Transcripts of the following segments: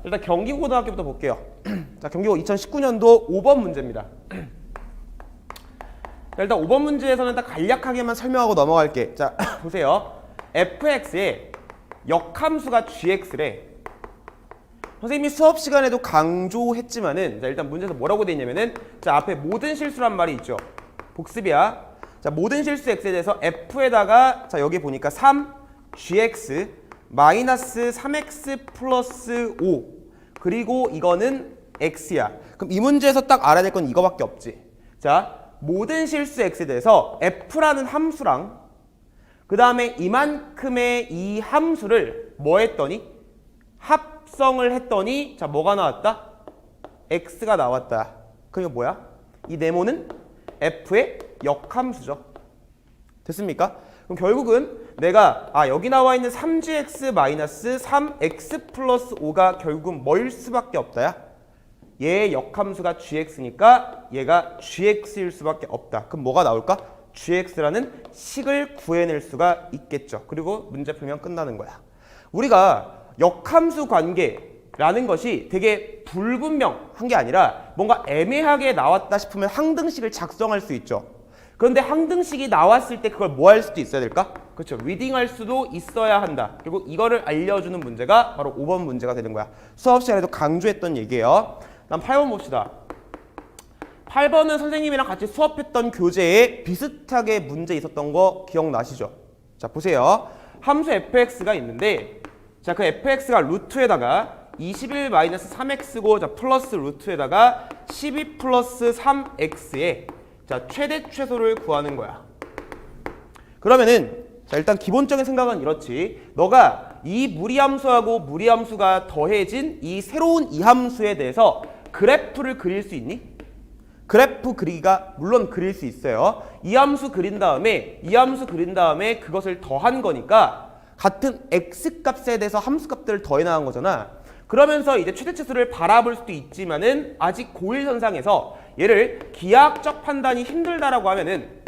일단 경기고등학교부터 볼게요. 자, 경기고 2019년도 5번 문제입니다. 자, 일단 5번 문제에서는 딱 간략하게만 설명하고 넘어갈게. 자, 보세요. fx의 역함수가 gx래. 선생님이 수업 시간에도 강조했지만은, 자, 일단 문제에서 뭐라고 돼 있냐면은, 자, 앞에 모든 실수란 말이 있죠. 복습이야. 자, 모든 실수 x에 대해서 f에다가, 자, 여기 보니까 3gx 마이너스 3x 플러스 5, 그리고 이거는 x야. 그럼 이 문제에서 딱 알아야 될 건 이거밖에 없지. 자, 모든 실수 x에 대해서 f라는 함수랑 그 다음에 이만큼의 이 함수를 뭐 했더니? 합성을 했더니, 자, 뭐가 나왔다? x가 나왔다. 그게 뭐야? 이 네모는 f의 역함수죠. 됐습니까? 그럼 결국은 내가 여기 나와 있는 3gx 마이너스 3x 플러스 5가 결국은 뭐일 수밖에 없다야? 얘의 역함수가 gx니까 얘가 gx일 수밖에 없다. 그럼 뭐가 나올까? gx라는 식을 구해낼 수가 있겠죠. 그리고 문제 풀면 끝나는 거야. 우리가 역함수 관계라는 것이 되게 불분명한 게 아니라 뭔가 애매하게 나왔다 싶으면 항등식을 작성할 수 있죠. 그런데 항등식이 나왔을 때 그걸 뭐 할 수도 있어야 될까? 그렇죠. 리딩할 수도 있어야 한다. 그리고 이거를 알려주는 문제가 바로 5번 문제가 되는 거야. 수업 시간에도 강조했던 얘기예요. 다음 8번 봅시다. 8번은 선생님이랑 같이 수업했던 교재에 비슷하게 문제 있었던 거 기억나시죠? 자, 보세요. 함수 fx가 있는데, 자, 그 fx가 루트에다가 21-3x고, 자, 플러스 루트에다가 12 플러스 3x에, 자, 최대 최소를 구하는 거야. 그러면은, 자, 일단 기본적인 생각은 이렇지. 너가 이 무리함수하고 무리함수가 더해진 이 새로운 이 함수에 대해서 그래프를 그릴 수 있니? 그래프 그리기가 물론 그릴 수 있어요. 이 함수 그린 다음에 이 함수 그린 다음에 그것을 더한 거니까 같은 x 값에 대해서 함수 값들을 더해 나간 거잖아. 그러면서 이제 최대치수를 바라볼 수도 있지만은 아직 고일선상에서 얘를 기하학적 판단이 힘들다라고 하면은,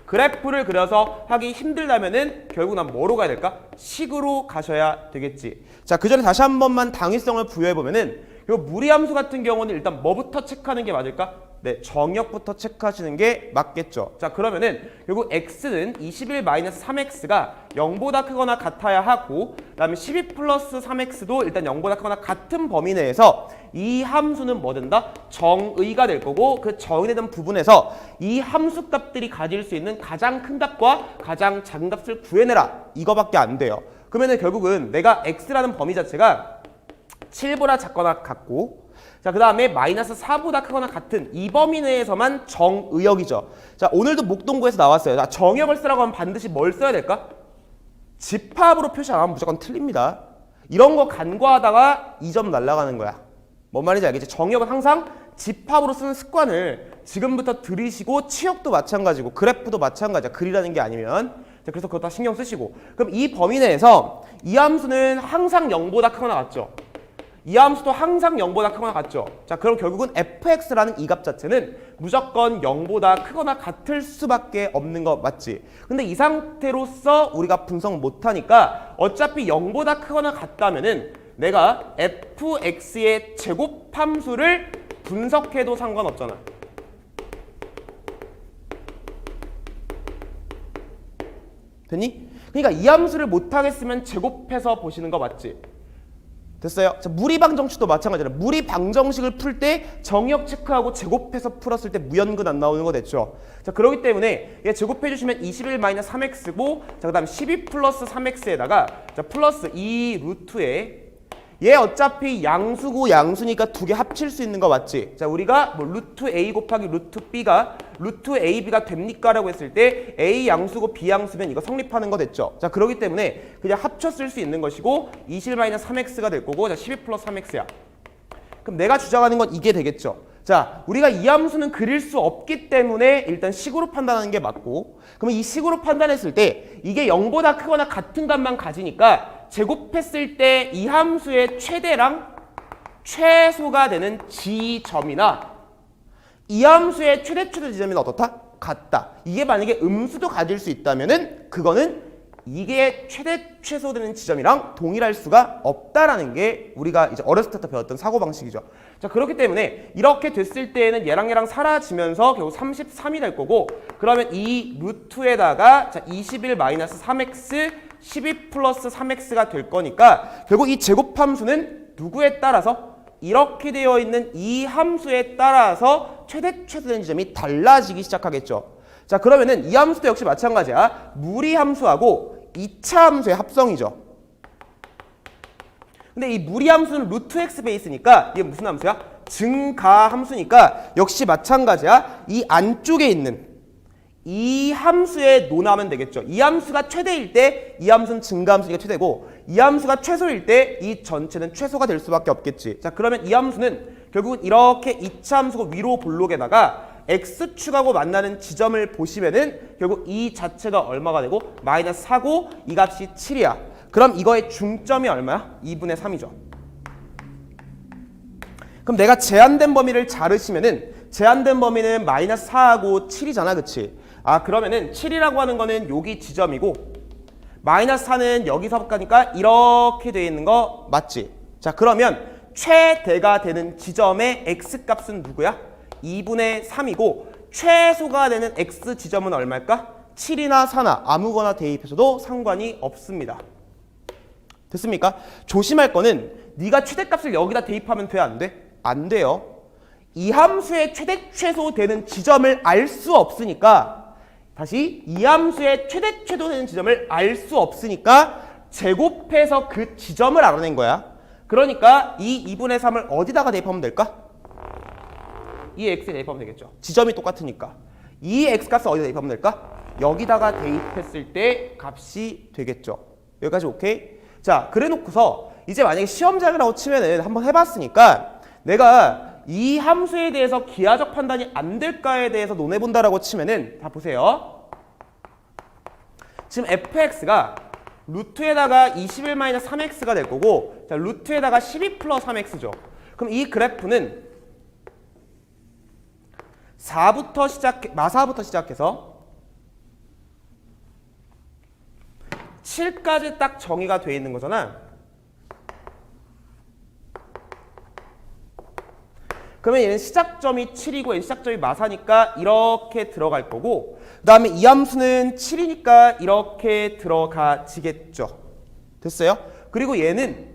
그래프를 그려서 하기 힘들다면은 결국 난 뭐로 가야 될까? 식으로 가셔야 되겠지. 자, 그 전에 다시 한 번만 당위성을 부여해 보면은, 요 무리함수 같은 경우는 일단 뭐부터 체크하는 게 맞을까? 네, 정역부터 체크하시는 게 맞겠죠. 자, 그러면은 결국 x는 21-3x가 0보다 크거나 같아야 하고, 그 다음에 12 플러스 3x도 일단 0보다 크거나 같은 범위 내에서 이 함수는 뭐 된다? 정의가 될 거고, 그 정의되는 부분에서 이 함수 값들이 가질 수 있는 가장 큰 값과 가장 작은 값을 구해내라. 이거밖에 안 돼요. 그러면은 결국은 내가 x라는 범위 자체가 7보다 작거나 같고, 자, 그 다음에 마이너스 4보다 크거나 같은 이 범위 내에서만 정의역이죠. 자, 오늘도 목동구에서 나왔어요. 자, 정역을 쓰라고 하면 반드시 뭘 써야 될까? 집합으로 표시 안 하면 무조건 틀립니다. 이런 거 간과하다가 2점 날아가는 거야. 뭔 말인지 알겠지? 정역은 항상 집합으로 쓰는 습관을 지금부터 들이시고, 치역도 마찬가지고 그래프도 마찬가지야. 글이라는 게 아니면. 자, 그래서 그거 다 신경 쓰시고. 그럼 이 범위 내에서 이 함수는 항상 0보다 크거나 같죠? 이 함수도 항상 0보다 크거나 같죠? 자, 그럼 결국은 fx라는 이 값 자체는 무조건 0보다 크거나 같을 수밖에 없는 거 맞지? 근데 이 상태로서 우리가 분석 못하니까 어차피 0보다 크거나 같다면은 내가 fx의 제곱함수를 분석해도 상관없잖아. 됐니? 그러니까 이 함수를 못하겠으면 제곱해서 보시는 거 맞지? 됐어요? 자, 무리방정식도 마찬가지라. 무리방정식을 풀 때 정역 체크하고 제곱해서 풀었을 때 무연근 안 나오는 거 됐죠? 자, 그렇기 때문에 얘 제곱해 주시면 21-3x고, 자, 그 다음 12 플러스 3x에다가, 자, 플러스 2 루트에, 얘 어차피 양수고 양수니까 두 개 합칠 수 있는 거 맞지? 자, 우리가 뭐 루트 a 곱하기 루트 b가 루트 ab가 됩니까? 라고 했을 때 a 양수고 b 양수면 이거 성립하는 거 됐죠? 자, 그렇기 때문에 그냥 합쳐 쓸 수 있는 것이고 21-3x가 될 거고, 자, 12 플러스 3x야. 그럼 내가 주장하는 건 이게 되겠죠? 자, 우리가 이 함수는 그릴 수 없기 때문에 일단 식으로 판단하는 게 맞고, 그러면 이 식으로 판단했을 때 이게 0보다 크거나 같은 값만 가지니까 제곱했을 때 이 함수의 최대랑 최소가 되는 지점이나 이 함수의 최대 지점이 어떻다? 같다. 이게 만약에 음수도 가질 수 있다면은 그거는 이게 최대 최소되는 지점이랑 동일할 수가 없다라는 게 우리가 이제 어렸을 때부터 배웠던 사고방식이죠. 자, 그렇기 때문에 이렇게 됐을 때에는 얘랑 사라지면서 결국 33이 될 거고, 그러면 이 루트에다가 자 21 마이너스 3x 12 플러스 3x가 될 거니까 결국 이 제곱함수는 누구에 따라서? 이렇게 되어 있는 이 함수에 따라서 최대 최소되는 지점이 달라지기 시작하겠죠. 자, 그러면은 이 함수도 역시 마찬가지야. 무리 함수하고 2차 함수의 합성이죠. 근데 이 무리 함수는 루트 x 베이스니까 이게 무슨 함수야? 증가 함수니까 역시 마찬가지야. 이 안쪽에 있는 이 함수에 논하면 되겠죠. 이 함수가 최대일 때 이 함수는 증가 함수니까 최대고, 이 함수가 최소일 때 이 전체는 최소가 될 수밖에 없겠지. 자, 그러면 이 함수는 결국은 이렇게 2차 함수고 위로 볼록에다가 x축하고 만나는 지점을 보시면은 결국 이 자체가 얼마가 되고 마이너스 4고 이 값이 7이야. 그럼 이거의 중점이 얼마야? 2분의 3이죠. 그럼 내가 제한된 범위를 자르시면은 제한된 범위는 마이너스 4하고 7이잖아, 그치? 아, 그러면은 7이라고 하는 거는 여기 지점이고 마이너스 4는 여기서 가니까 이렇게 돼 있는 거 맞지? 자, 그러면 최대가 되는 지점의 x값은 누구야? 2분의 3이고 최소가 되는 x 지점은 얼마일까? 7이나 4나 아무거나 대입해서도 상관이 없습니다. 됐습니까? 조심할 거는 네가 최대값을 여기다 대입하면 돼, 안 돼? 안 돼요. 이 함수의 최대 최소 되는 지점을 알 수 없으니까, 다시 이 함수의 최대 최소 되는 지점을 알 수 없으니까 제곱해서 그 지점을 알아낸 거야. 그러니까 이 2분의 3을 어디다가 대입하면 될까? 이 x에 대입하면 되겠죠. 지점이 똑같으니까. 이 x값을 어디다 대입하면 될까? 여기다가 대입했을 때 값이 되겠죠. 여기까지 오케이? 자, 그래 놓고서 이제 만약에 시험장이라고 치면은 한번 해봤으니까 내가 이 함수에 대해서 기하적 판단이 안 될까에 대해서 논해본다라고 치면은, 다 보세요. 지금 fx가 루트에다가 21-3x가 될 거고, 자, 루트에다가 12 플러스 3x죠. 그럼 이 그래프는 마사부터 시작해서 7까지 딱 정의가 돼 있는 거잖아. 그러면 얘는 시작점이 7이고 얘는 시작점이 마사니까 이렇게 들어갈 거고, 그 다음에 이 함수는 7이니까 이렇게 들어가지겠죠. 됐어요? 그리고 얘는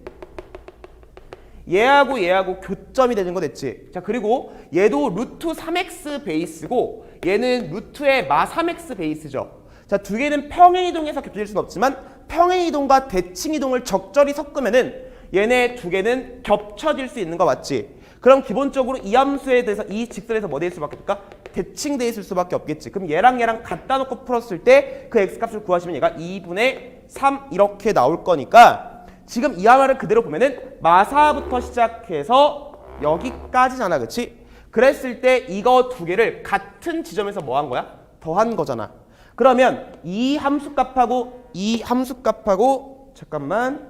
얘하고 교점이 되는 거 됐지? 자, 그리고 얘도 루트 3x 베이스고 얘는 루트의 마 3x 베이스죠. 자, 두 개는 평행이동해서 겹쳐질 수는 없지만 평행이동과 대칭이동을 적절히 섞으면은 얘네 두 개는 겹쳐질 수 있는 거 맞지? 그럼 기본적으로 이 함수에 대해서 이 직선에서 뭐 될 수밖에 없을까? 대칭돼 있을 수밖에 없겠지. 그럼 얘랑 갖다 놓고 풀었을 때 그 x값을 구하시면 얘가 2분의 3 이렇게 나올 거니까 지금 이 하나를 그대로 보면은 마사부터 시작해서 여기까지잖아, 그치? 그랬을 때 이거 두 개를 같은 지점에서 뭐 한 거야? 더한 거잖아. 그러면 이 함수값하고 이 함수값하고 잠깐만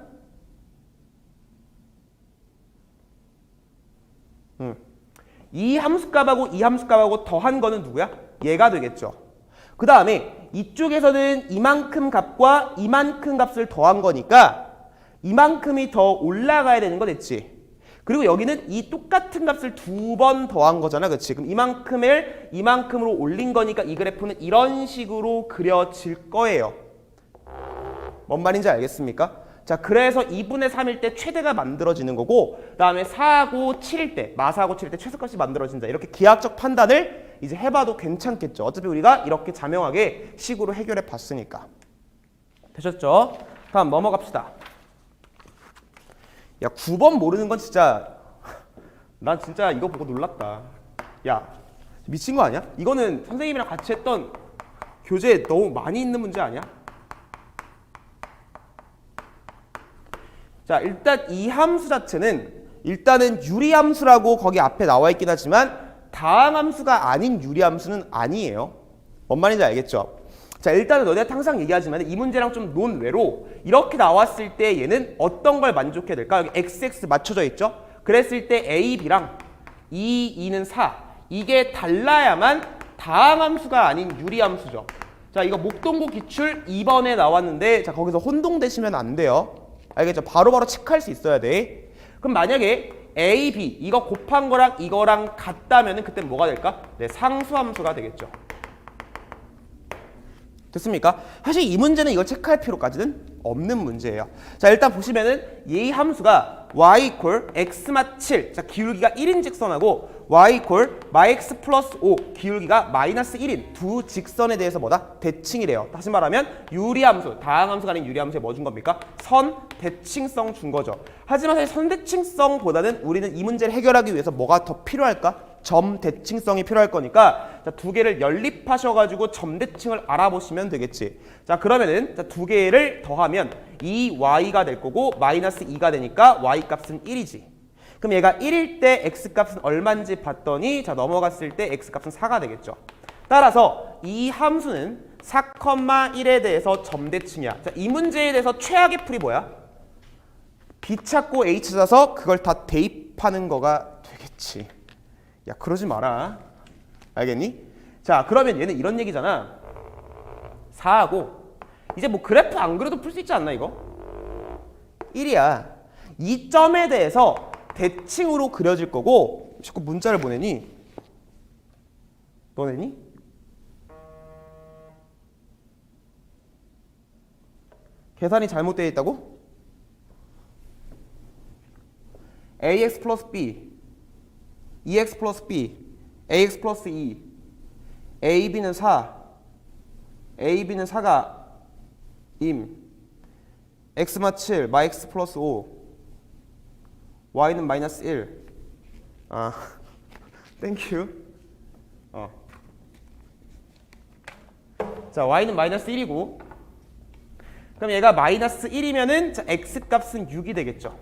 이 함수값하고 이 함수값하고 더한 거는 누구야? 얘가 되겠죠. 그 다음에 이쪽에서는 이만큼 값과 이만큼 값을 더한 거니까 이만큼이 더 올라가야 되는 거 됐지. 그리고 여기는 이 똑같은 값을 두 번 더한 거잖아, 그치? 그럼 이만큼을 이만큼으로 올린 거니까 이 그래프는 이런 식으로 그려질 거예요. 뭔 말인지 알겠습니까? 자, 그래서 2분의 3일 때 최대가 만들어지는 거고, 그 다음에 4하고 7일 때, 마사하고 7일 때 최소값이 만들어진다. 이렇게 기하학적 판단을 이제 해봐도 괜찮겠죠. 어차피 우리가 이렇게 자명하게 식으로 해결해 봤으니까. 되셨죠? 다음 넘어갑시다. 야, 9번 모르는 건 진짜 난 진짜 이거 보고 놀랐다. 야, 미친 거 아니야? 이거는 선생님이랑 같이 했던 교재에 너무 많이 있는 문제 아니야? 자, 일단 이 함수 자체는 일단은 유리함수라고 거기 앞에 나와 있긴 하지만 다항함수가 아닌 유리함수는 아니에요. 뭔 말인지 알겠죠? 자, 일단은 너네한테 항상 얘기하지만 이 문제랑 좀 논외로 이렇게 나왔을 때 얘는 어떤 걸 만족해야 될까? 여기 XX 맞춰져 있죠? 그랬을 때 A, B랑 2, 2는 4 이게 달라야만 다항함수가 아닌 유리함수죠. 자, 이거 목동고 기출 2번에 나왔는데 자, 거기서 혼동되시면 안 돼요. 알겠죠? 바로바로 체크할 수 있어야 돼. 그럼 만약에 A, B 이거 곱한 거랑 이거랑 같다면은 그때 뭐가 될까? 네, 상수함수가 되겠죠. 됐습니까? 사실 이 문제는 이걸 체크할 필요까지는 없는 문제예요. 자, 일단 보시면은 이 함수가 y equal x마 7, 자 기울기가 1인 직선하고 y equal 마x 플러스 5, 기울기가 마이너스 1인 두 직선에 대해서 뭐다? 대칭이래요. 다시 말하면 유리함수, 다항함수가 아닌 유리함수에 뭐 준 겁니까? 선 대칭성 준 거죠. 하지만 사실 선 대칭성보다는 우리는 이 문제를 해결하기 위해서 뭐가 더 필요할까? 점 대칭성이 필요할 거니까 자, 두 개를 연립하셔가지고 점 대칭을 알아보시면 되겠지. 자, 그러면은 자, 두 개를 더하면 2y가 될 거고 마이너스 2가 되니까 y 값은 1이지. 그럼 얘가 1일 때 x 값은 얼마인지 봤더니 자, 넘어갔을 때 x 값은 4가 되겠죠. 따라서 이 함수는 4,1에 대해서 점 대칭이야. 자, 이 문제에 대해서 최악의 풀이 뭐야? b 찾고 a 찾아서 그걸 다 대입하는 거가 되겠지. 야, 그러지 마라. 알겠니? 자, 그러면 얘는 이런 얘기잖아. 4하고 이제 뭐 그래프 안 그려도 풀 수 있지 않나 이거? 1이야. 이 점에 대해서 대칭으로 그려질 거고 자꾸 문자를 보내니? 너네니? 계산이 잘못되어 있다고? ax 플러스 b 2x 플러스 b, ax 플러스 2, ab는 4, ab는 4가 임, x마 7, 마x 플러스 5, y는 마이너스 1. 아, 땡큐. 자, y는 마이너스 1이고 그럼 얘가 마이너스 1이면은 자, x 값은 6이 되겠죠.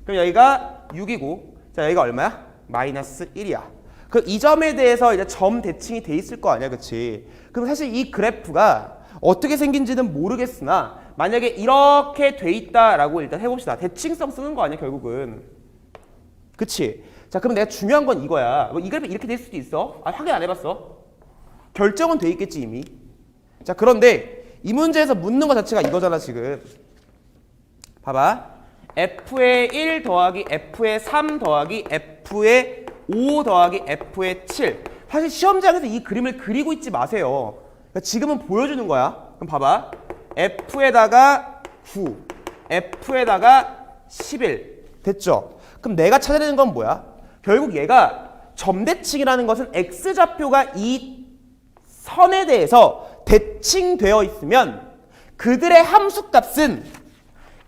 그럼 여기가 6이고 자, 여기가 얼마야? 마이너스 1이야. 그 이 점에 대해서 이제 점 대칭이 돼 있을 거 아니야, 그치? 그럼 사실 이 그래프가 어떻게 생긴지는 모르겠으나 만약에 이렇게 돼 있다라고 일단 해봅시다. 대칭성 쓰는 거 아니야, 결국은. 그치? 자, 그럼 내가 중요한 건 이거야. 뭐 이 그래프 이렇게 될 수도 있어? 아, 확인 안 해봤어? 결정은 돼 있겠지, 이미. 자, 그런데 이 문제에서 묻는 거 자체가 이거잖아, 지금. 봐봐. f의 1 더하기 f의 3 더하기 f의 5 더하기 f의 7. 사실 시험장에서 이 그림을 그리고 있지 마세요. 그러니까 지금은 보여주는 거야. 그럼 봐봐. f에다가 9, f에다가 11. 됐죠? 그럼 내가 찾아내는 건 뭐야? 결국 얘가 점대칭이라는 것은 x좌표가 이 선에 대해서 대칭되어 있으면 그들의 함수값은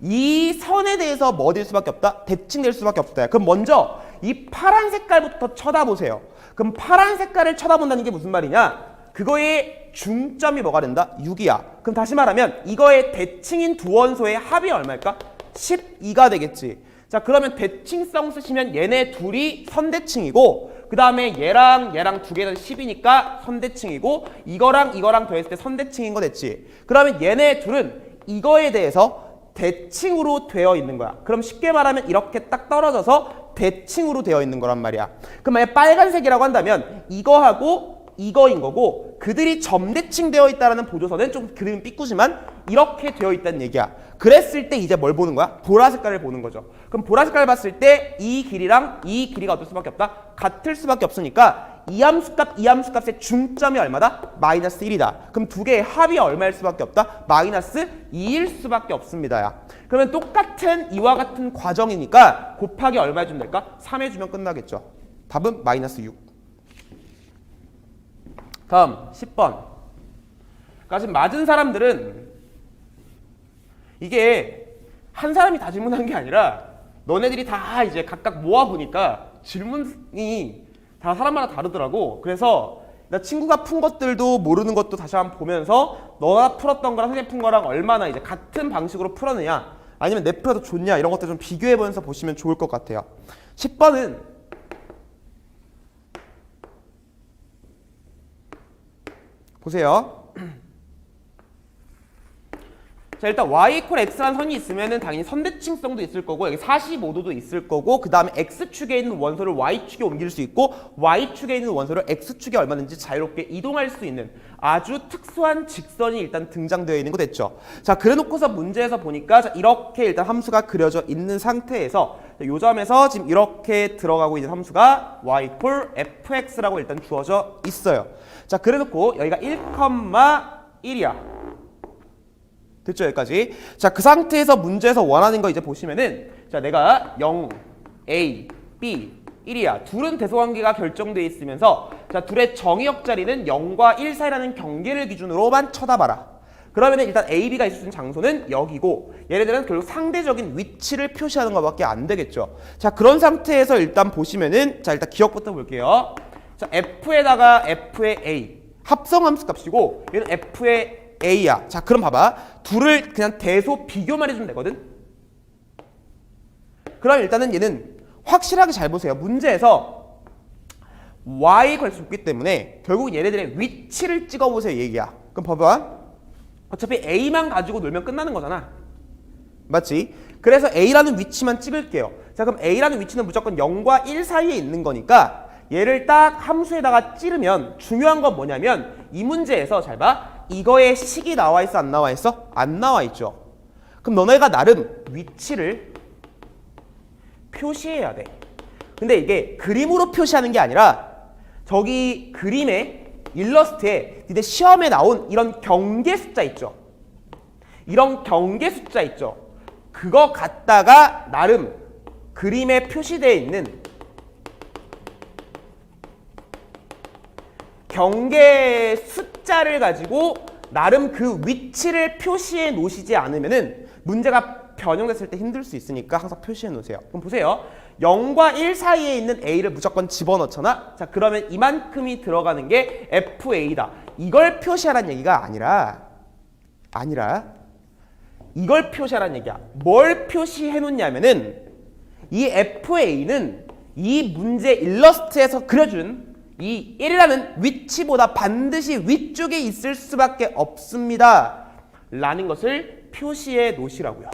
이 선에 대해서 뭐 될 수밖에 없다? 대칭될 수밖에 없다. 그럼 먼저 이 파란 색깔부터 쳐다보세요. 그럼 파란 색깔을 쳐다본다는 게 무슨 말이냐? 그거의 중점이 뭐가 된다? 6이야. 그럼 다시 말하면 이거의 대칭인 두 원소의 합이 얼마일까? 12가 되겠지. 자, 그러면 대칭성 쓰시면 얘네 둘이 선대칭이고 그 다음에 얘랑 두 개는 10이니까 선대칭이고 이거랑 더했을 때 선대칭인 거 됐지. 그러면 얘네 둘은 이거에 대해서 대칭으로 되어 있는 거야. 그럼 쉽게 말하면 이렇게 딱 떨어져서 대칭으로 되어 있는 거란 말이야. 그럼 만약 빨간색이라고 한다면 이거하고 이거인 거고 그들이 점대칭 되어 있다는 보조선은 좀 그림 삐꾸지만 이렇게 되어 있다는 얘기야. 그랬을 때 이제 뭘 보는 거야? 보라 색깔을 보는 거죠. 그럼 보라 색깔을 봤을 때 이 길이랑 이 길이가 어떨 수밖에 없다? 같을 수밖에 없으니까 이 함수값의 중점이 얼마다? 마이너스 1이다. 그럼 두 개의 합이 얼마일 수밖에 없다? 마이너스 2일 수밖에 없습니다. 야. 그러면 똑같은 이와 같은 과정이니까 곱하기 얼마 해주면 될까? 3 해주면 끝나겠죠. 답은 마이너스 6. 다음 10번. 그러니까 지금 맞은 사람들은 이게 한 사람이 다 질문한 게 아니라 너네들이 다 이제 각각 모아보니까 질문이 다 사람마다 다르더라고. 그래서 나 친구가 푼 것들도 모르는 것도 다시 한번 보면서 너가 풀었던 거랑 선생님 푼 거랑 얼마나 이제 같은 방식으로 풀었느냐 아니면 내 풀어도 좋냐 이런 것들 좀 비교해보면서 보시면 좋을 것 같아요. 10번은 보세요. 자, 일단 y 이퀄 x라는 선이 있으면은 당연히 선대칭성도 있을 거고 여기 45도도 있을 거고 그 다음에 x축에 있는 원소를 y축에 옮길 수 있고 y축에 있는 원소를 x축에 얼마든지 자유롭게 이동할 수 있는 아주 특수한 직선이 일단 등장되어 있는 거 됐죠. 자, 그래놓고서 문제에서 보니까 자, 이렇게 일단 함수가 그려져 있는 상태에서 이 점에서 지금 이렇게 들어가고 있는 함수가 y 이퀄 fx라고 일단 주어져 있어요. 자, 그래놓고 여기가 1,1이야. 됐죠, 여기까지. 자, 그 상태에서 문제에서 원하는 거 이제 보시면은 자, 내가 0, A, B, 1이야. 둘은 대소관계가 결정돼 있으면서 자, 둘의 정의역 자리는 0과 1 사이라는 경계를 기준으로만 쳐다봐라. 그러면은 일단 A, B가 있을 수 있는 장소는 여기고 얘네들은 결국 상대적인 위치를 표시하는 것밖에 안 되겠죠. 자, 그런 상태에서 일단 보시면은 자, 일단 기억부터 볼게요. 자, F에다가 F의 A 합성함수 값이고 얘는 F의 A야. 자, 그럼 봐봐. 둘을 그냥 대소 비교만 해주면 되거든. 그럼 일단은 얘는 확실하게 잘 보세요. 문제에서 y 걸 수 있기 때문에 결국 얘네들의 위치를 찍어보세요 얘기야. 그럼 봐봐. 어차피 A만 가지고 놀면 끝나는 거잖아. 맞지? 그래서 A라는 위치만 찍을게요. 자, 그럼 A라는 위치는 무조건 0과 1 사이에 있는 거니까 얘를 딱 함수에다가 찌르면 중요한 건 뭐냐면 이 문제에서 잘 봐. 이거의 식이 나와 있어 안 나와 있어? 안 나와 있죠. 그럼 너네가 나름 위치를 표시해야 돼. 근데 이게 그림으로 표시하는 게 아니라 저기 그림에 일러스트에 니네 시험에 나온 이런 경계 숫자 있죠. 이런 경계 숫자 있죠. 그거 갖다가 나름 그림에 표시되어 있는 경계 숫자를 가지고 나름 그 위치를 표시해 놓으시지 않으면은 문제가 변형됐을 때 힘들 수 있으니까 항상 표시해 놓으세요. 그럼 보세요. 0과 1 사이에 있는 A를 무조건 집어넣잖아. 자, 그러면 이만큼이 들어가는 게 FA다. 이걸 표시하라는 얘기가 아니라 이걸 표시하라는 얘기야. 뭘 표시해 놓냐면은 이 FA는 이 문제 일러스트에서 그려준 이 1이라는 위치보다 반드시 위쪽에 있을 수밖에 없습니다. 라는 것을 표시해 놓으시라고요.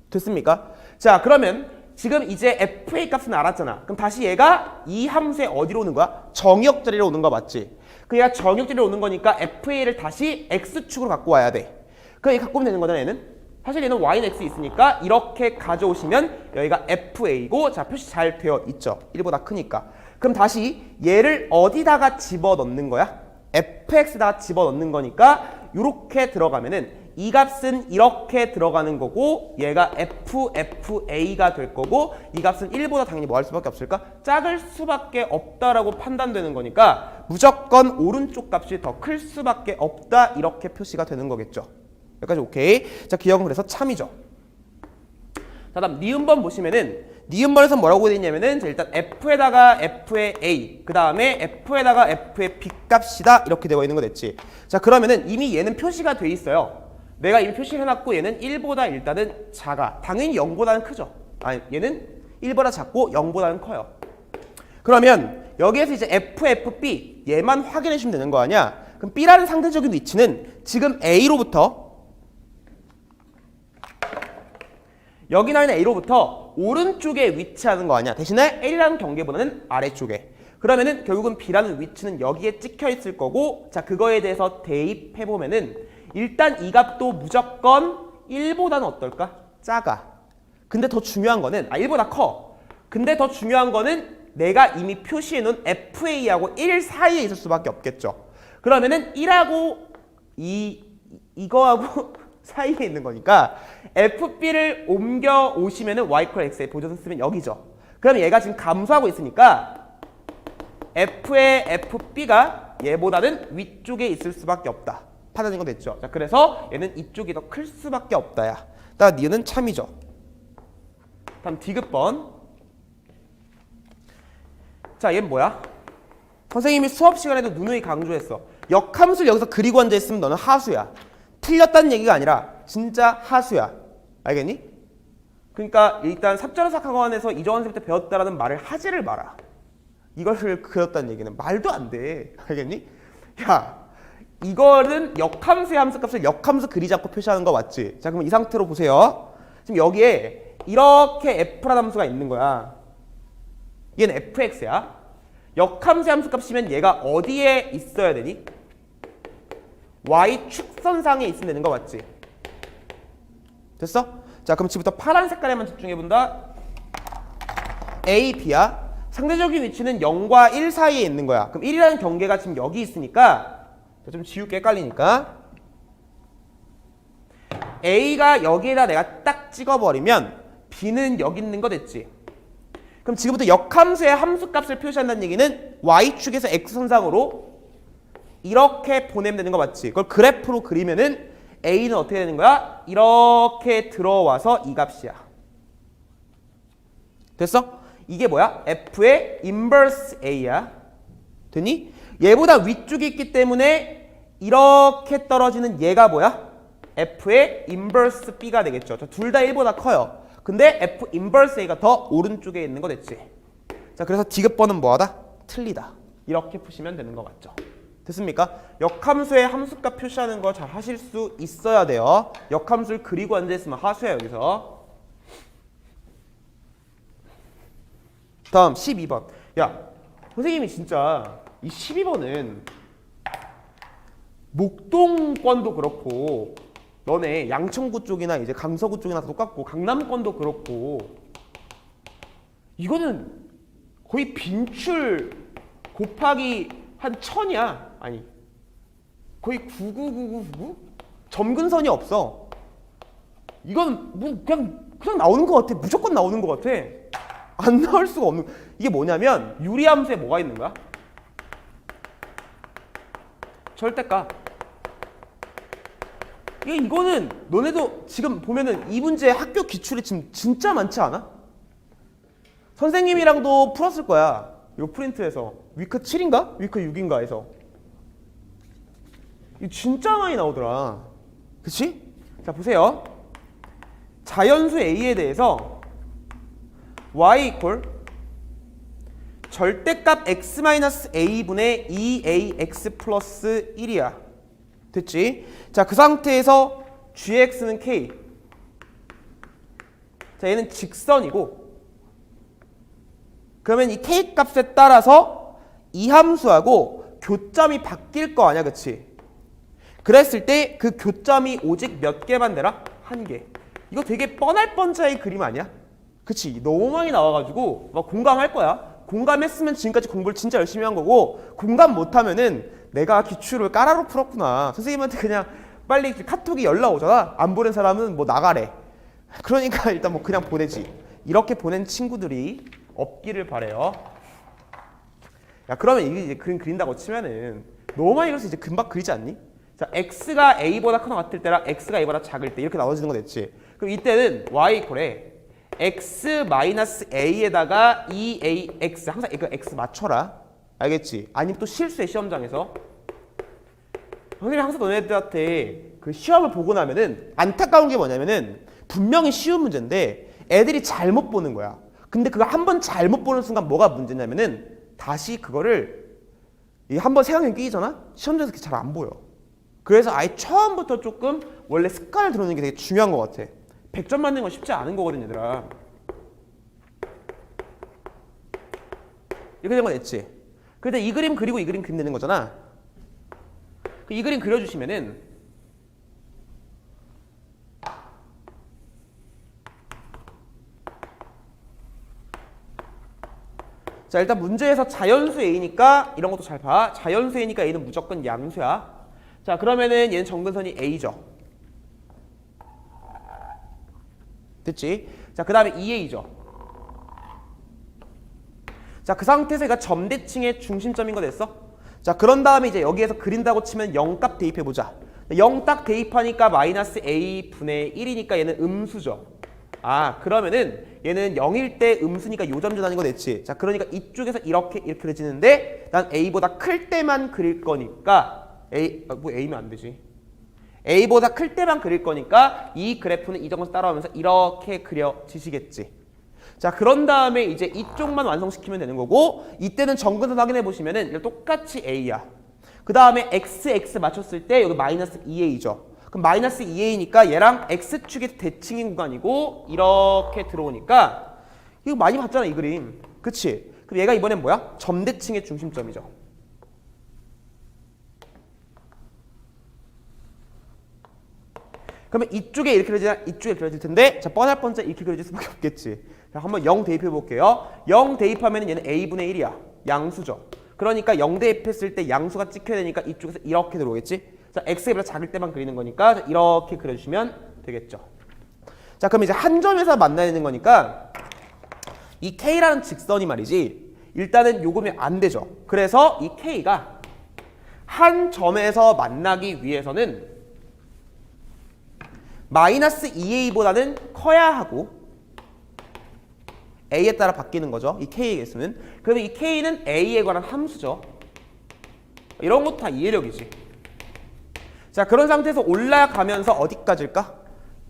됐습니까? 자, 그러면 지금 이제 FA 값은 알았잖아. 그럼 다시 얘가 이 함수에 어디로 오는 거야? 정의역 자리로 오는 거 맞지? 그 얘가 정의역 자리로 오는 거니까 FA를 다시 X축으로 갖고 와야 돼. 그럼 얘 갖고 오면 되는 거잖아, 얘는. 사실 얘는 Y는 X 있으니까 이렇게 가져오시면 여기가 FA고 자, 표시 잘 되어 있죠. 1보다 크니까. 그럼 다시 얘를 어디다가 집어넣는 거야? fx에다가 집어넣는 거니까 이렇게 들어가면은 이 값은 이렇게 들어가는 거고 얘가 FA가 될 거고 이 값은 1보다 당연히 뭐 할 수밖에 없을까? 작을 수밖에 없다라고 판단되는 거니까 무조건 오른쪽 값이 더 클 수밖에 없다 이렇게 표시가 되는 거겠죠. 여기까지 오케이. 자, 기억은 그래서 참이죠. 자, 다음 니은번 보시면은 니은번에서 뭐라고 되어 있냐면은 일단 F에다가 F의 A 그 다음에 F에다가 F의 B 값이다 이렇게 되어 있는 거 됐지. 자, 그러면은 이미 얘는 표시가 돼 있어요. 내가 이미 표시를 해놨고 얘는 1보다 일단은 작아. 당연히 0보다는 크죠. 아니, 얘는 1보다 작고 0보다는 커요. 그러면 여기에서 이제 F, FB 얘만 확인해 주면 되는 거 아니야? 그럼 B라는 상대적인 위치는 지금 A로부터 여기 나있는 A로부터 오른쪽에 위치하는 거 아니야? 대신에 L이라는 경계보다는 아래쪽에. 그러면은 결국은 B라는 위치는 여기에 찍혀 있을 거고 자, 그거에 대해서 대입해 보면은 일단 이 값도 무조건 1보다는 어떨까? 작아. 근데 더 중요한 거는 1보다 커. 근데 더 중요한 거는 내가 이미 표시해 놓은 FA하고 1 사이에 있을 수밖에 없겠죠. 그러면은 1하고 이거하고 사이에 있는 거니까 FB를 옮겨 오시면은 Y = X의 보조선 쓰면 여기죠. 그럼 얘가 지금 감소하고 있으니까 F의 FB가 얘보다는 위쪽에 있을 수밖에 없다. 판단된 거 됐죠. 자, 그래서 얘는 이쪽이 더 클 수밖에 없다야. 따라 니은은 참이죠. 다음 디귿번. 자, 얘는 뭐야? 선생님이 수업 시간에도 누누이 강조했어. 역함수를 여기서 그리고 앉아있으면 너는 하수야. 틀렸다는 얘기가 아니라 진짜 하수야. 알겠니? 그러니까 일단 삽자로사학원에서 이정환 쌤 때 배웠다라는 말을 하지를 마라. 이걸 그렸다는 얘기는 말도 안 돼. 알겠니? 야, 이거는 역함수의 함수값을 역함수 그리지 않고 표시하는 거 맞지? 자, 그럼 이 상태로 보세요. 지금 여기에 이렇게 f라는 함수가 있는 거야. 얘는 fx야. 역함수의 함수값이면 얘가 어디에 있어야 되니? y축선상에 있으면 되는 거 맞지? 됐어? 자, 그럼 지금부터 파란 색깔에만 집중해본다. A, B야. 상대적인 위치는 0과 1 사이에 있는 거야. 그럼 1이라는 경계가 지금 여기 있으니까 좀 지울게, 헷갈리니까. A가 여기에다 내가 딱 찍어버리면 B는 여기 있는 거 됐지? 그럼 지금부터 역함수의 함수값을 표시한다는 얘기는 Y축에서 X선상으로 이렇게 보내면 되는 거 맞지? 그걸 그래프로 그리면은 A는 어떻게 되는 거야? 이렇게 들어와서 이 값이야. 됐어? 이게 뭐야? F의 인버스 A야. 됐니? 얘보다 위쪽이 있기 때문에 이렇게 떨어지는 얘가 뭐야? F의 인버스 B가 되겠죠. 둘 다 1보다 커요. 근데 F 인버스 A가 더 오른쪽에 있는 거 됐지? 자, 그래서 디귿번은 뭐하다? 틀리다. 이렇게 푸시면 되는 거 맞죠? 됐습니까? 역함수의 함수값 표시하는 거 잘 하실 수 있어야 돼요. 역함수를 그리고 앉아있으면 하수야, 여기서. 다음 12번. 야, 선생님이 진짜 이 12번은 목동권도 그렇고 너네 양천구 쪽이나 이제 강서구 쪽이나 똑같고 강남권도 그렇고 이거는 거의 빈출 곱하기 한 1000이야. 아니 거의 99999 점근선이 없어. 이건 뭐 그냥 나오는 것 같아. 무조건 나오는 것 같아. 안 나올 수가 없는. 이게 뭐냐면 유리함수에 뭐가 있는 거야? 절대값. 이거는 너네도 지금 보면은 이 문제 학교 기출이 지금 진짜 많지 않아? 선생님이랑도 풀었을 거야. 이거 프린트해서 위크 7인가? 위크 6인가 해서 이거 진짜 많이 나오더라. 그치? 자, 보세요. 자연수 A에 대해서 y 이퀄 절대값 x-a분의 2ax 플러스 1이야. 됐지? 자, 그 상태에서 gx는 k. 자, 얘는 직선이고 그러면 이 k 값에 따라서 이 함수하고 교점이 바뀔 거 아니야, 그치? 그랬을 때 그 교점이 오직 몇 개만 되라? 한 개. 이거 되게 뻔할 뻔짜의 그림 아니야? 그치? 너무 많이 나와가지고 막 공감할 거야. 공감했으면 지금까지 공부를 진짜 열심히 한 거고 공감 못하면은 내가 기출을 까라로 풀었구나. 선생님한테 그냥 빨리 카톡이 연락 오잖아. 안 보낸 사람은 뭐 나가래. 그러니까 일단 뭐 그냥 보내지. 이렇게 보낸 친구들이 없기를 바래요. 야, 그러면 이게 이제 그림 그린다고 치면은 너무 많이 그려서 이제 금방 그리지 않니? 자, x가 a보다 큰 것 같을 때랑 x가 a보다 작을 때 이렇게 나눠지는 거 됐지? 그럼 이때는 y 이퀄에 x-a에다가 2ax 항상 이거 x 맞춰라. 알겠지? 아니면 또 실수해, 시험장에서. 선생님이 항상 너네들한테 그 시험을 보고 나면은 안타까운 게 뭐냐면은 분명히 쉬운 문제인데 애들이 잘못 보는 거야. 근데 그거 한 번 잘못 보는 순간 뭐가 문제냐면은 다시 그거를 한 번 생각이 끼잖아? 시험장에서 그게 잘 안 보여. 그래서 아예 처음부터 조금 원래 습관을 들어오는 게 되게 중요한 것 같아. 100점 맞는 건 쉽지 않은 거거든, 얘들아. 이렇게 된 거 됐지? 근데 이 그림 그리고 이 그림 그리는 거잖아. 이 그림 그려주시면은 자, 일단 문제에서 자연수 A니까 이런 것도 잘 봐. 자연수 A니까 A는 무조건 양수야. 자, 그러면은 얘는 정근선이 A죠. 됐지? 자, 그 다음에 2A죠. 자, 그 상태에서 얘가 점대칭의 중심점인 거 됐어? 자, 그런 다음에 이제 여기에서 그린다고 치면 0값 대입해보자. 0 딱 대입하니까 마이너스 A분의 1이니까 얘는 음수죠. 아, 그러면은 얘는 0일 때 음수니까 요점 전환인 거 됐지? 자, 그러니까 이쪽에서 이렇게 그려지는데 난 A보다 클 때만 그릴 거니까 뭐 A면 안 되지. A보다 클 때만 그릴 거니까 이 그래프는 이 정도 따라오면서 이렇게 그려지시겠지. 자, 그런 다음에 이제 이쪽만 완성시키면 되는 거고 이때는 정근선 확인해 보시면은 똑같이 A야. 그 다음에 x 맞췄을 때 여기 마이너스 2a죠. 그럼 마이너스 2a니까 얘랑 x축의 대칭인 구간이고 이렇게 들어오니까 이거 많이 봤잖아 이 그림. 그치? 그럼 얘가 이번엔 뭐야? 점대칭의 중심점이죠. 그러면 이쪽에 이렇게 그려지나 이쪽에 이렇게 그려질 텐데 자 뻔할 뻔짜 이렇게 그려질 수밖에 없겠지. 자, 한번 0 대입해 볼게요. 0 대입하면 얘는 a분의 1이야. 양수죠. 그러니까 0 대입했을 때 양수가 찍혀야 되니까 이쪽에서 이렇게 들어오겠지. 자 x보다 작을 때만 그리는 거니까 자, 이렇게 그려주시면 되겠죠. 자 그럼 이제 한 점에서 만나야 되는 거니까 이 k라는 직선이 말이지 일단은 요금이 안 되죠. 그래서 이 k가 한 점에서 만나기 위해서는 마이너스 2a보다는 커야 하고 a에 따라 바뀌는 거죠. 이 k의 개수는. 그러면 이 k는 a에 관한 함수죠. 이런 것도 다 이해력이지. 자 그런 상태에서 올라가면서 어디까지일까?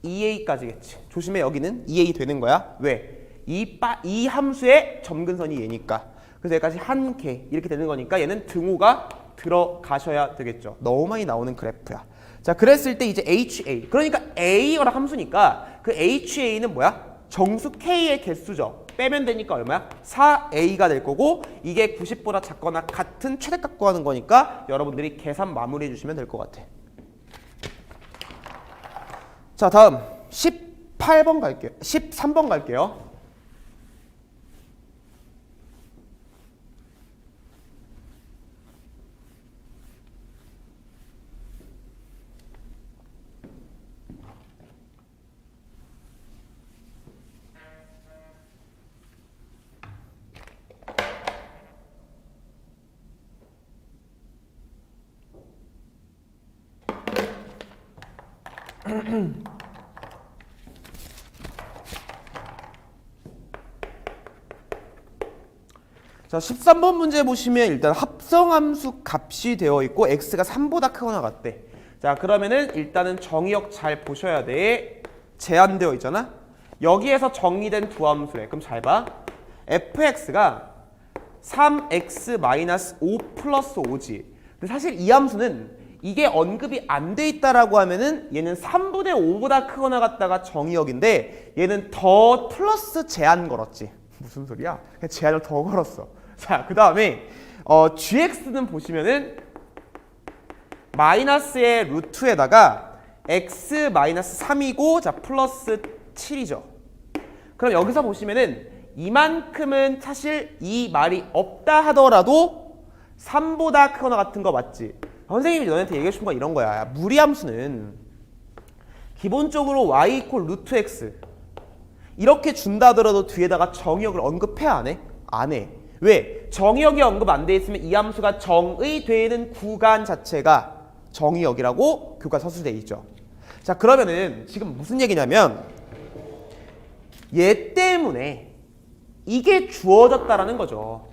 2a까지겠지. 조심해 여기는 2a 되는 거야. 왜? 이 함수의 점근선이 얘니까. 그래서 여기까지 한 개 이렇게 되는 거니까 얘는 등호가 들어가셔야 되겠죠. 너무 많이 나오는 그래프야. 자 그랬을 때 이제 HA 그러니까 A가 함수니까 그 HA는 뭐야? 정수 K의 개수죠. 빼면 되니까 얼마야? 4A가 될 거고 이게 90보다 작거나 같은 최대값 구하는 거니까 여러분들이 계산 마무리해 주시면 될 것 같아. 자 다음 18번 갈게요. 13번 갈게요. 자 13번 문제 보시면 일단 합성함수 값이 되어 있고 x가 3보다 크거나 같대. 자 그러면은 일단은 정의역 잘 보셔야 돼. 제한되어 있잖아. 여기에서 정의된 두 함수래. 그럼 잘 봐. fx가 3x-5 플러스 5지. 근데 사실 이 함수는 이게 언급이 안 돼 있다라고 하면은 얘는 3분의 5보다 크거나 같다가 정의역인데 얘는 더 플러스 제한 걸었지. 무슨 소리야? 그냥 제한을 더 걸었어. 자, 그 다음에 gx는 보시면은 마이너스의 루트에다가 x 마이너스 3이고 자 플러스 7이죠. 그럼 여기서 보시면은 이만큼은 사실 이 말이 없다 하더라도 3보다 크거나 같은 거 맞지? 선생님이 너네한테 얘기해 준 건 이런 거야. 무리함수는 기본적으로 y 이퀄 루트 x 이렇게 준다 하더라도 뒤에다가 정의역을 언급해 안 해? 안 해. 왜? 정의역이 언급 안 돼 있으면 이 함수가 정의되는 구간 자체가 정의역이라고 교과서술에 돼 있죠. 자 그러면은 지금 무슨 얘기냐면 얘 때문에 이게 주어졌다라는 거죠.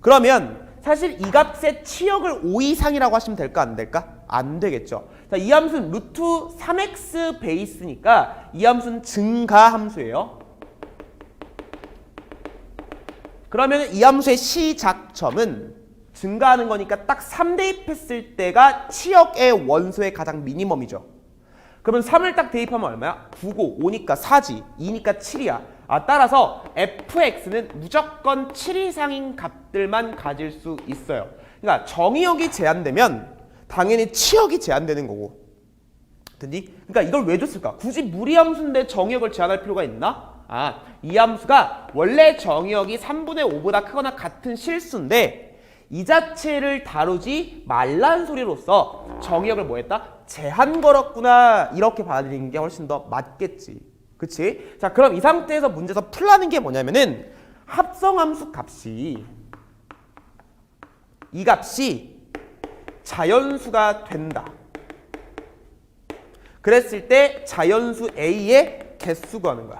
그러면 사실 이 값의 치역을 5 이상이라고 하시면 될까 안 될까? 안 되겠죠. 자, 이 함수는 루트 3x 베이스니까 이 함수는 증가 함수예요. 그러면 이 함수의 시작점은 증가하는 거니까 딱 3 대입했을 때가 치역의 원소의 가장 미니멈이죠. 그러면 3을 딱 대입하면 얼마야? 9고 5니까 4지 2니까 7이야. 따라서 fx는 무조건 7 이상인 값들만 가질 수 있어요. 그러니까 정의역이 제한되면 당연히 치역이 제한되는 거고. 됐니? 그러니까 이걸 왜 줬을까? 굳이 무리함수인데 정의역을 제한할 필요가 있나? 이 함수가 원래 정의역이 3분의 5보다 크거나 같은 실수인데 이 자체를 다루지 말란 소리로서 정의역을 뭐 했다? 제한 걸었구나 이렇게 받아들이는 게 훨씬 더 맞겠지. 그치? 자 그럼 이 상태에서 문제에서 풀라는 게 뭐냐면은 합성함수 값이 이 값이 자연수가 된다. 그랬을 때 자연수 A의 개수 구하는 거야.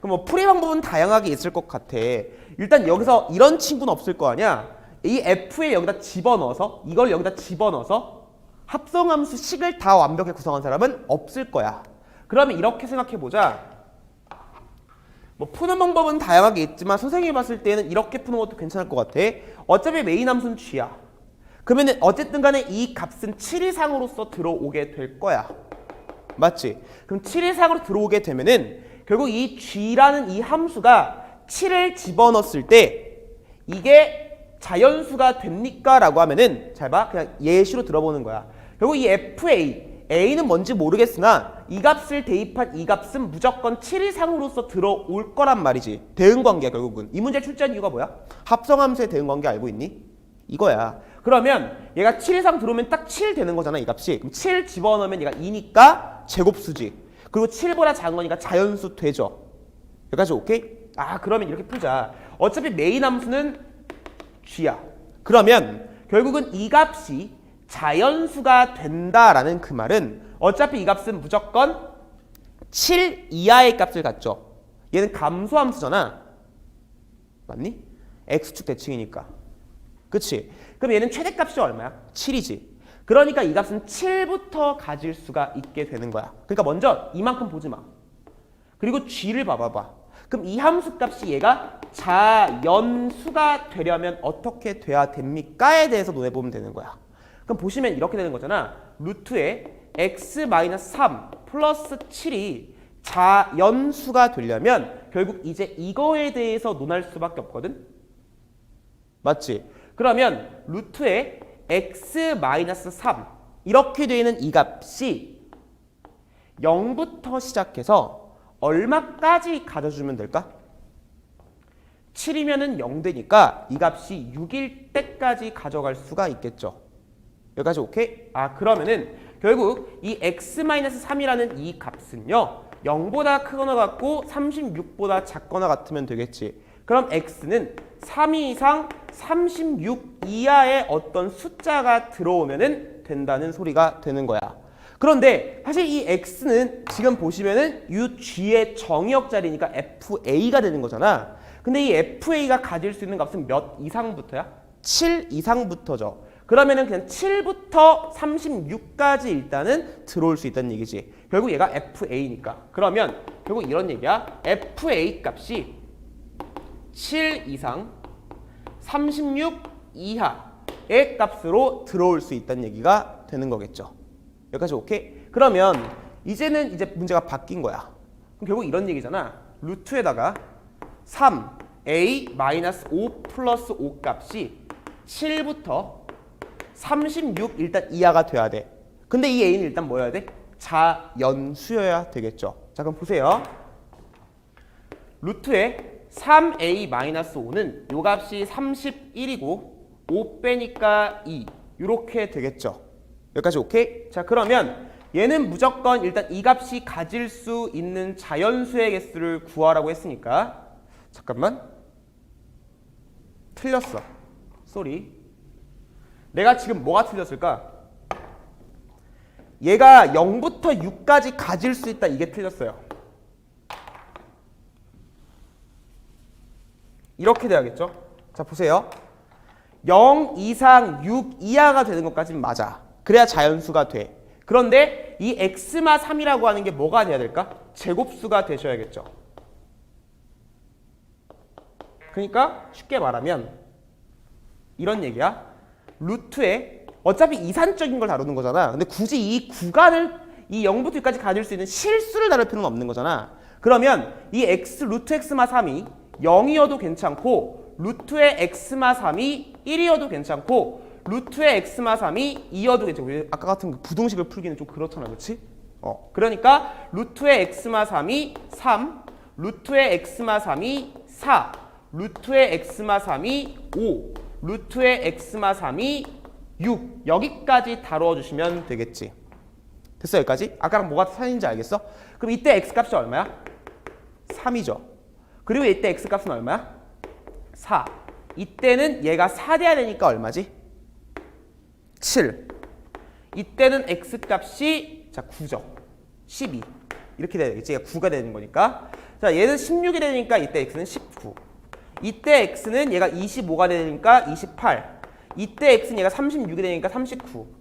그럼 뭐 풀이 방법은 다양하게 있을 것 같아. 일단 여기서 이런 친구는 없을 거 아니야. 이 F에 여기다 집어넣어서 이걸 여기다 집어넣어서 합성함수 식을 다 완벽하게 구성한 사람은 없을 거야. 그러면 이렇게 생각해보자. 뭐 푸는 방법은 다양하게 있지만 선생님이 봤을 때는 이렇게 푸는 것도 괜찮을 것 같아. 어차피 메인 함수는 g야. 그러면은 어쨌든 간에 이 값은 7 이상으로서 들어오게 될 거야. 맞지? 그럼 7 이상으로 들어오게 되면은 결국 이 g라는 이 함수가 7을 집어넣었을 때 이게 자연수가 됩니까? 라고 하면은 잘 봐. 그냥 예시로 들어보는 거야. 결국 이 FA, A는 뭔지 모르겠으나 이 값을 대입한 이 값은 무조건 7 이상으로서 들어올 거란 말이지. 대응관계야 결국은. 이 문제 출제한 이유가 뭐야? 합성함수의 대응관계 알고 있니? 이거야. 그러면 얘가 7 이상 들어오면 딱 7 되는 거잖아 이 값이. 그럼 7 집어넣으면 얘가 2니까 제곱수지. 그리고 7보다 작은 거니까 자연수 되죠. 여기까지 오케이? 아 그러면 이렇게 풀자. 어차피 메인 함수는 g야. 그러면 결국은 이 값이 자연수가 된다라는 그 말은 어차피 이 값은 무조건 7 이하의 값을 갖죠. 얘는 감소함수잖아. 맞니? x축 대칭이니까. 그치? 그럼 얘는 최대값이 얼마야? 7이지. 그러니까 이 값은 7부터 가질 수가 있게 되는 거야. 그러니까 먼저 이만큼 보지 마. 그리고 g를 봐봐봐. 그럼 이 함수 값이 얘가 자연수가 되려면 어떻게 돼야 됩니까?에 대해서 논해보면 되는 거야. 그럼 보시면 이렇게 되는 거잖아. 루트에 x-3 플러스 7이 자연수가 되려면 결국 이제 이거에 대해서 논할 수밖에 없거든? 맞지? 그러면 루트에 x-3 이렇게 되는 이 값이 0부터 시작해서 얼마까지 가져주면 될까? 7이면은 0 되니까 이 값이 6일 때까지 가져갈 수가 있겠죠. 여기까지 오케이? 아 그러면은 결국 이 x-3이라는 이 값은요 0보다 크거나 같고 36보다 작거나 같으면 되겠지. 그럼 x는 3 이상 36 이하의 어떤 숫자가 들어오면은 된다는 소리가 되는 거야. 그런데 사실 이 x는 지금 보시면은 이 g의 정의역자리니까 fa가 되는 거잖아. 근데 이 fa가 가질 수 있는 값은 몇 이상부터야? 7 이상부터죠. 그러면은 그냥 7부터 36까지 일단은 들어올 수 있다는 얘기지. 결국 얘가 fa니까. 그러면 결국 이런 얘기야. fa 값이 7 이상 36 이하의 값으로 들어올 수 있다는 얘기가 되는 거겠죠. 여기까지 오케이? 그러면 이제는 이제 문제가 바뀐 거야. 그럼 결국 이런 얘기잖아. 루트에다가 3a-5 플러스 5 값이 7부터 36 일단 이하가 돼야 돼. 근데 이 a는 일단 뭐여야 돼? 자연수여야 되겠죠. 자 그럼 보세요. 루트에 3a-5는 요 값이 31이고 5 빼니까 2 이렇게 되겠죠. 여기까지 오케이? 자 그러면 얘는 무조건 일단 이 값이 가질 수 있는 자연수의 개수를 구하라고 했으니까 잠깐만 틀렸어. 쏘리. 내가 지금 뭐가 틀렸을까? 얘가 0부터 6까지 가질 수 있다 이게 틀렸어요. 이렇게 돼야겠죠? 자 보세요. 0 이상 6 이하가 되는 것까지는 맞아. 그래야 자연수가 돼. 그런데 이 x-3이라고 하는 게 뭐가 돼야 될까? 제곱수가 되셔야겠죠. 그러니까 쉽게 말하면 이런 얘기야. 루트에 어차피 이산적인 걸 다루는 거잖아. 근데 굳이 이 구간을 이 0부터 6까지 가질 수 있는 실수를 다룰 필요는 없는 거잖아. 그러면 이 루트 x-3이 0이어도 괜찮고 루트의 x-3이 1이어도 괜찮고 루트의 x-3이 2여도 괜찮고 아까 같은 그 부등식을 풀기는 좀 그렇잖아. 그렇지? 그러니까 루트의 x-3이 3, 루트의 x-3이 4, 루트의 x-3이 5, 루트의 x-3이 6 여기까지 다뤄주시면 되겠지. 됐어 여기까지? 아까랑 뭐가 차이인지 알겠어? 그럼 이때 x값이 얼마야? 3이죠. 그리고 이때 x값은 얼마야? 4. 이때는 얘가 4 돼야 되니까 얼마지? 7. 이때는 x값이 자 9죠. 12. 이렇게 돼야 되겠지. 얘가 9가 되는 거니까. 자 얘는 16이 되니까 이때 x는 19. 이때 x는 얘가 25가 되니까 28. 이때 x는 얘가 36이 되니까 39.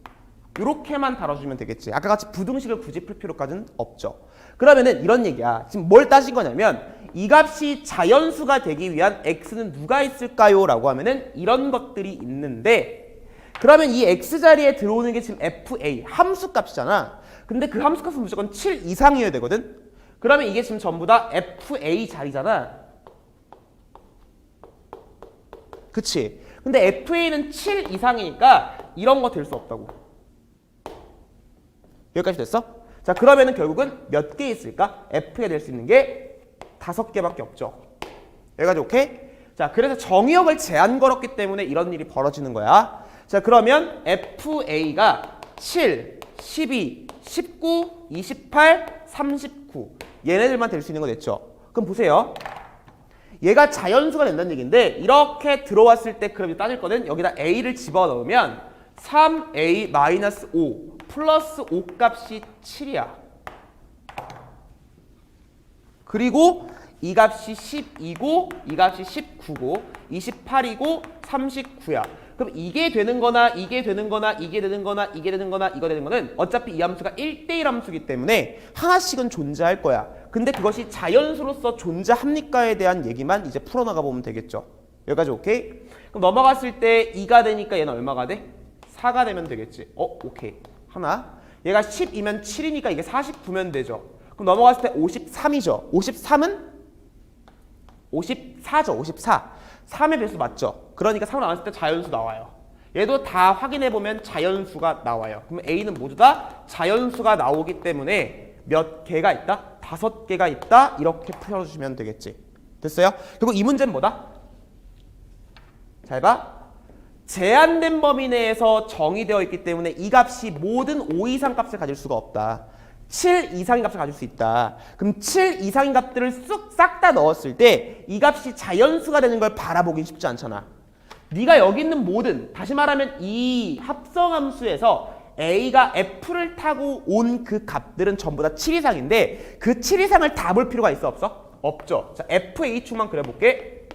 이렇게만 다뤄주면 되겠지. 아까 같이 부등식을 굳이 풀 필요까지는 없죠. 그러면은 이런 얘기야. 지금 뭘 따진 거냐면 이 값이 자연수가 되기 위한 x는 누가 있을까요? 라고 하면은 이런 것들이 있는데 그러면 이 x 자리에 들어오는 게 지금 fa 함수 값이잖아. 근데 그 함수 값은 무조건 7 이상이어야 되거든. 그러면 이게 지금 전부 다 fa 자리잖아. 그치? 근데 fa는 7 이상이니까 이런 거 될 수 없다고. 여기까지 됐어? 자, 그러면은 결국은 몇 개 있을까? f가 될 수 있는 게 5개밖에 없죠. 여기까지 오케이? 자, 그래서 정의역을 제한 걸었기 때문에 이런 일이 벌어지는 거야. 자, 그러면 fa가 7, 12, 19, 28, 39 얘네들만 될 수 있는 거 됐죠? 그럼 보세요. 얘가 자연수가 된다는 얘기인데 이렇게 들어왔을 때 그럼 따질 거는 여기다 a를 집어넣으면 3a-5 플러스 5 값이 7이야. 그리고 이 값이 10이고 이 값이 19고 28이고 39야. 그럼 이게 되는 거나 이게 되는 거나 이게 되는 거나 이게 되는 거나 이거 되는 거는 어차피 이 함수가 1대1 함수이기 때문에 하나씩은 존재할 거야. 근데 그것이 자연수로서 존재합니까에 대한 얘기만 이제 풀어나가 보면 되겠죠. 여기까지 오케이? 그럼 넘어갔을 때 2가 되니까 얘는 얼마가 돼? 4가 되면 되겠지. 오케이. 하나. 얘가 10이면 7이니까 이게 49면 되죠. 그럼 넘어갔을 때 53이죠. 53은 54죠. 54. 3의 배수 맞죠? 그러니까 3을 나왔을 때 자연수 나와요. 얘도 다 확인해보면 자연수가 나와요. 그럼 A는 모두 다 자연수가 나오기 때문에 몇 개가 있다? 5개가 있다. 이렇게 풀어주시면 되겠지. 됐어요? 그리고 이 문제는 뭐다? 잘 봐. 제한된 범위 내에서 정의되어 있기 때문에 이 값이 모든 5 이상 값을 가질 수가 없다. 7 이상의 값을 가질 수 있다. 그럼 7 이상의 값들을 싹 다 넣었을 때 이 값이 자연수가 되는 걸 바라보긴 쉽지 않잖아. 네가 여기 있는 모든, 다시 말하면 이 합성함수에서 A가 F를 타고 온 그 값들은 전부 다 7 이상인데 그 7 이상을 다 볼 필요가 있어 없어? 없죠. 자, FA축만 그려볼게.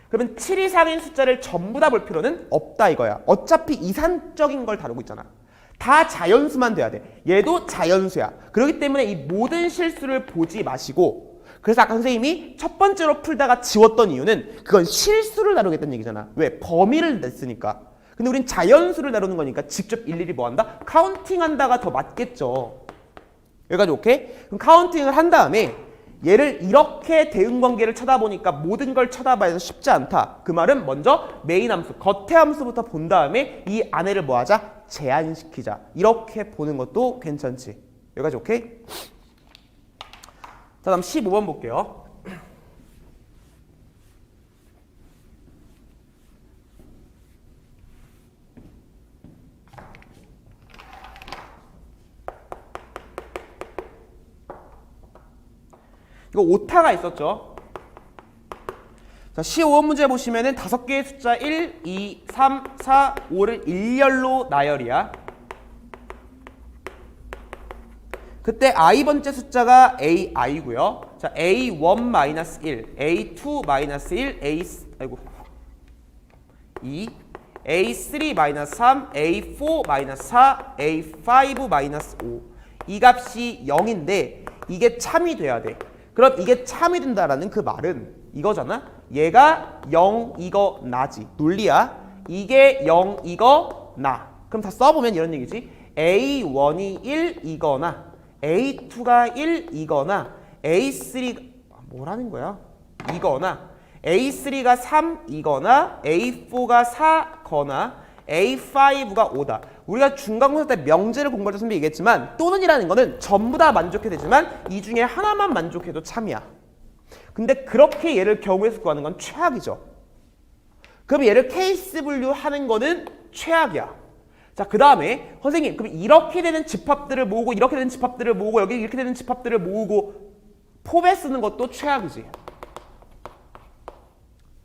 그러면 7 이상인 숫자를 전부 다 볼 필요는 없다 이거야. 어차피 이산적인 걸 다루고 있잖아. 다 자연수만 돼야 돼. 얘도 자연수야. 그렇기 때문에 이 모든 실수를 보지 마시고 그래서 아까 선생님이 첫 번째로 풀다가 지웠던 이유는 그건 실수를 다루겠다는 얘기잖아. 왜? 범위를 냈으니까. 근데 우린 자연수를 다루는 거니까 직접 일일이 뭐 한다? 카운팅한다가 더 맞겠죠. 여기까지 오케이? 그럼 카운팅을 한 다음에 얘를 이렇게 대응관계를 쳐다보니까 모든 걸 쳐다봐야 쉽지 않다. 그 말은 먼저 메인 함수, 겉의 함수부터 본 다음에 이 안에를 뭐 하자? 제한시키자. 이렇게 보는 것도 괜찮지. 여기까지 오케이? 자, 다음 15번 볼게요. 이거 오타가 있었죠. 자, 15번 문제 보시면은 5개의 숫자 1, 2, 3, 4, 5를 일렬로 나열이야. 그때 i번째 숫자가 ai고요. 자, a1-1, a2-1, a3-2, a3-3, a4-4, a5-5. 이 값이 0인데 이게 참이 돼야 돼. 그럼 이게 참이 된다라는 그 말은 이거잖아. 얘가 0 이거 나지. 논리야. 이게 0 이거 나. 그럼 다 써보면 이런 얘기지. A1이 1이거나 A2가 1이거나 A3가 뭐라는 거야? 이거나 A3가 3이거나 A4가 4거나 A5가 5다. 우리가 중간고사 때 명제를 공부할 때 선배 얘기했지만 또는이라는 거는 전부 다 만족해야 되지만 이 중에 하나만 만족해도 참이야. 근데 그렇게 얘를 경우에서 구하는 건 최악이죠. 그럼 얘를 케이스 분류하는 거는 최악이야. 자, 그 다음에 선생님 그럼 이렇게 되는 집합들을 모으고 이렇게 되는 집합들을 모으고 여기 이렇게 되는 집합들을 모으고 포배 쓰는 것도 최악이지.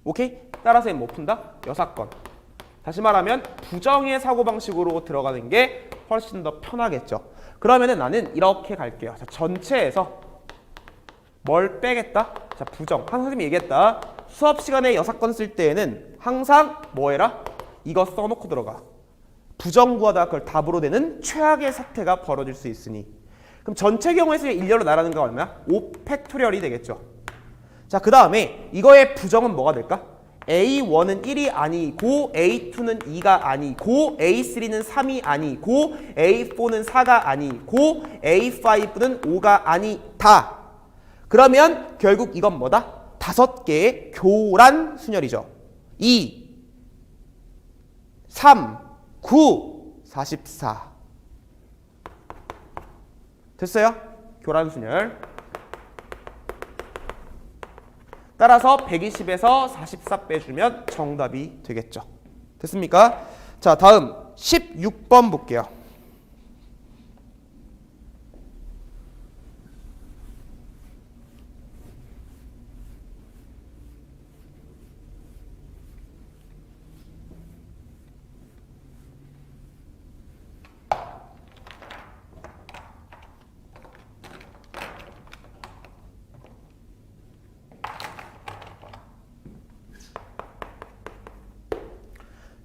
오케이? 따라서 못 푼다? 여사건. 다시 말하면 부정의 사고방식으로 들어가는 게 훨씬 더 편하겠죠. 그러면은 나는 이렇게 갈게요. 자, 전체에서 뭘 빼겠다? 자, 부정. 한 선생님이 얘기했다. 수업 시간에 여사건 쓸 때에는 항상 뭐 해라? 이거 써놓고 들어가. 부정 구하다가 그걸 답으로 되는 최악의 사태가 벌어질 수 있으니. 그럼 전체 경우에서 일렬로 나라는 거 얼마야? 5팩토리얼이 되겠죠. 자, 그 다음에 이거의 부정은 뭐가 될까? A1은 1이 아니고 A2는 2가 아니고 A3는 3이 아니고 A4는 4가 아니고 A5는 5가 아니다. 그러면 결국 이건 뭐다? 5개의 교란 순열이죠. 2, 3, 9, 44. 됐어요? 교란 순열. 따라서 120에서 44 빼주면 정답이 되겠죠. 됐습니까? 자, 다음 16번 볼게요.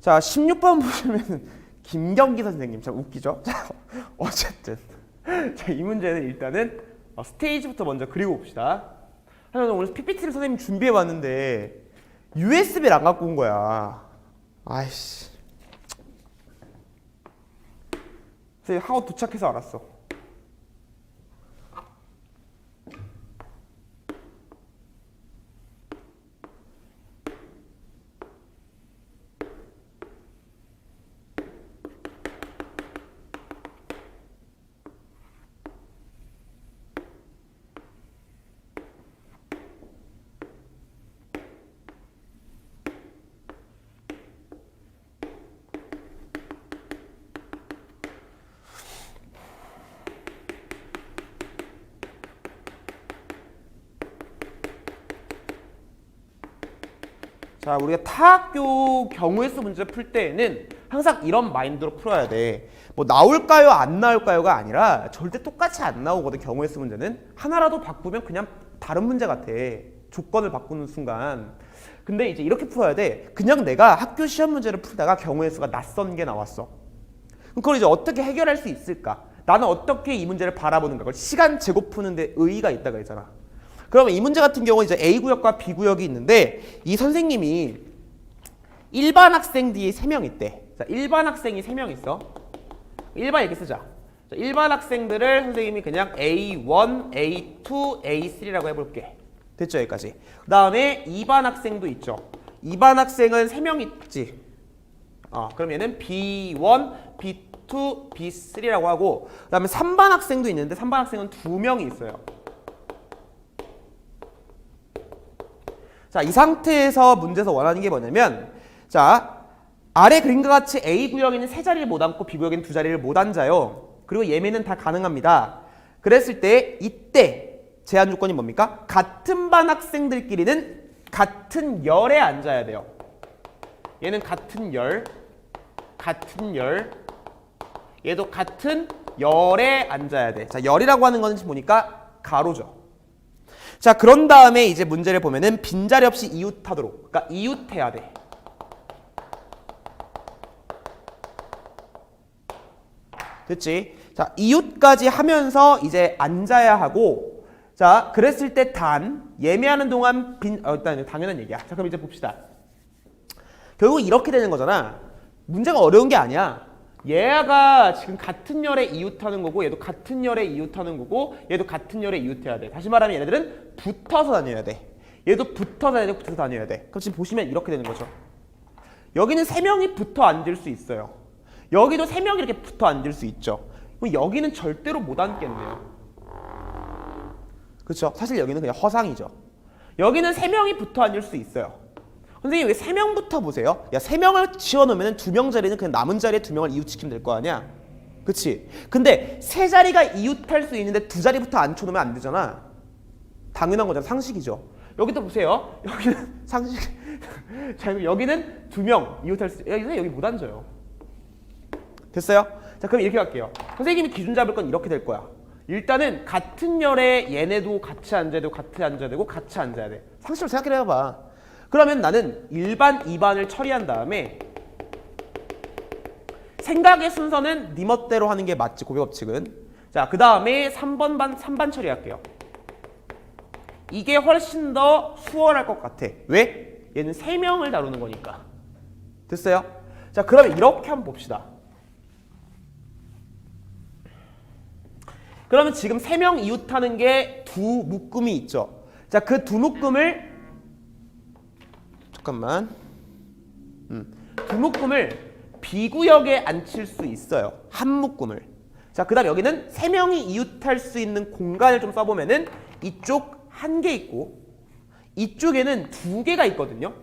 자, 16번 보시면 김경기 선생님 참 웃기죠? 자, 어쨌든 자, 이 문제는 일단은 스테이지부터 먼저 그리고 봅시다. 하여튼 오늘 PPT를 선생님 준비해 왔는데 USB를 안 갖고 온 거야. 아이씨. 선생님 학원 도착해서 알았어. 자, 우리가 타학교 경우의 수 문제 풀 때에는 항상 이런 마인드로 풀어야 돼. 뭐 나올까요, 안 나올까요가 아니라 절대 똑같이 안 나오거든. 경우의 수 문제는 하나라도 바꾸면 그냥 다른 문제 같아. 조건을 바꾸는 순간. 근데 이제 이렇게 풀어야 돼. 그냥 내가 학교 시험 문제를 풀다가 경우의 수가 낯선 게 나왔어. 그럼 그걸 이제 어떻게 해결할 수 있을까? 나는 어떻게 이 문제를 바라보는가? 그걸 시간 제곱 푸는데 의의가 있다고 했잖아. 그러면 이 문제 같은 경우는 이제 A구역과 B구역이 있는데 이 선생님이 일반 학생들이 3명 있대. 자, 일반 학생이 3명 있어. 일반 이렇게 쓰자. 자, 일반 학생들을 선생님이 그냥 A1, A2, A3라고 해볼게. 됐죠? 여기까지. 그 다음에 2반 학생도 있죠. 2반 학생은 3명 있지. 그럼 얘는 B1, B2, B3라고 하고 그 다음에 3반 학생도 있는데 3반 학생은 2명이 있어요. 자, 이 상태에서 문제에서 원하는 게 뭐냐면 자, 아래 그림과 같이 A구역에는 3자리를 못 앉고 B구역에는 2자리를 못 앉아요. 그리고 예매는 다 가능합니다. 그랬을 때 이때 제한 조건이 뭡니까? 같은 반 학생들끼리는 같은 열에 앉아야 돼요. 얘는 같은 열, 얘도 같은 열에 앉아야 돼. 자, 열이라고 하는 거는 보니까 가로죠. 자, 그런 다음에 이제 문제를 보면은 빈자리 없이 이웃하도록. 그러니까 이웃해야 돼. 됐지? 자, 이웃까지 하면서 이제 앉아야 하고 자, 그랬을 때 단 예매하는 동안 일단 당연한 얘기야. 자, 그럼 이제 봅시다. 결국 이렇게 되는 거잖아. 문제가 어려운 게 아니야. 얘가 지금 같은 열에 이웃하는 거고 얘도 같은 열에 이웃하는 거고 얘도 같은 열에 이웃해야 돼. 다시 말하면 얘네들은 붙어서 다녀야 돼. 얘도 붙어서 다녀야 돼. 붙어서 다녀야 돼. 그럼 지금 보시면 이렇게 되는 거죠. 여기는 3명이 붙어 앉을 수 있어요. 여기도 3명이 이렇게 붙어 앉을 수 있죠. 그럼 여기는 절대로 못 앉겠네요. 그렇죠? 사실 여기는 그냥 허상이죠. 여기는 3명이 붙어 앉을 수 있어요. 선생님 왜 3명부터 보세요? 야, 3명을 지어놓으면 2명 자리는 그냥 남은 자리에 2명을 이웃시키면 될 거 아니야? 그치? 근데 3자리가 이웃할 수 있는데 2자리부터 앉혀놓으면 안 되잖아. 당연한 거잖아. 상식이죠. 여기도 보세요. 여기는 상식. 자, 여기는 2명 이웃할 수 여기 못 앉아요. 됐어요? 자, 그럼 이렇게 갈게요. 선생님이 기준 잡을 건 이렇게 될 거야. 일단은 같은 열에 얘네도 같이 앉아야 되고 같이 앉아야 되고 같이 앉아야 돼. 상식으로 생각해 봐봐. 그러면 나는 1반, 2반을 처리한 다음에 생각의 순서는 네 멋대로 하는 게 맞지, 고개 법칙은. 자, 그 다음에 3반 처리할게요. 이게 훨씬 더 수월할 것 같아. 왜? 얘는 3명을 다루는 거니까. 됐어요? 자, 그러면 이렇게 한번 봅시다. 그러면 지금 3명 이웃하는 게 두 묶음이 있죠. 자, 그 두 묶음을 잠깐만. 두 묶음을 B구역에 앉힐 수 있어요. 한 묶음을. 자, 그 다음 여기는 3명이 이웃할 수 있는 공간을 좀 써보면은 이쪽 1개 있고 이쪽에는 2개가 있거든요.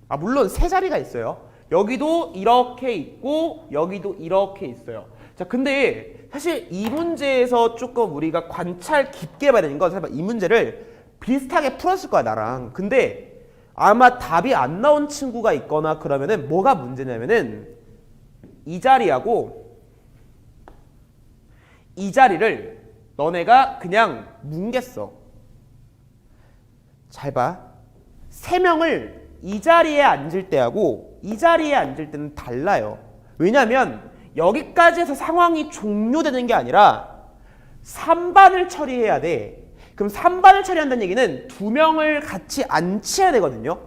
아, 물론 3자리가 있어요. 여기도 이렇게 있고 여기도 이렇게 있어요. 자, 근데 사실 이 문제에서 조금 우리가 관찰 깊게 봐야 되는 건 사실 이 문제를 비슷하게 풀었을 거야, 나랑. 근데 아마 답이 안 나온 친구가 있거나 그러면은 뭐가 문제냐면은 이 자리하고 이 자리를 너네가 그냥 뭉갰어. 잘 봐. 3명을 이 자리에 앉을 때하고 이 자리에 앉을 때는 달라요. 왜냐면 여기까지 해서 상황이 종료되는 게 아니라 3반을 처리해야 돼. 그럼 3반을 처리한다는 얘기는 2명을 같이 앉혀야 되거든요.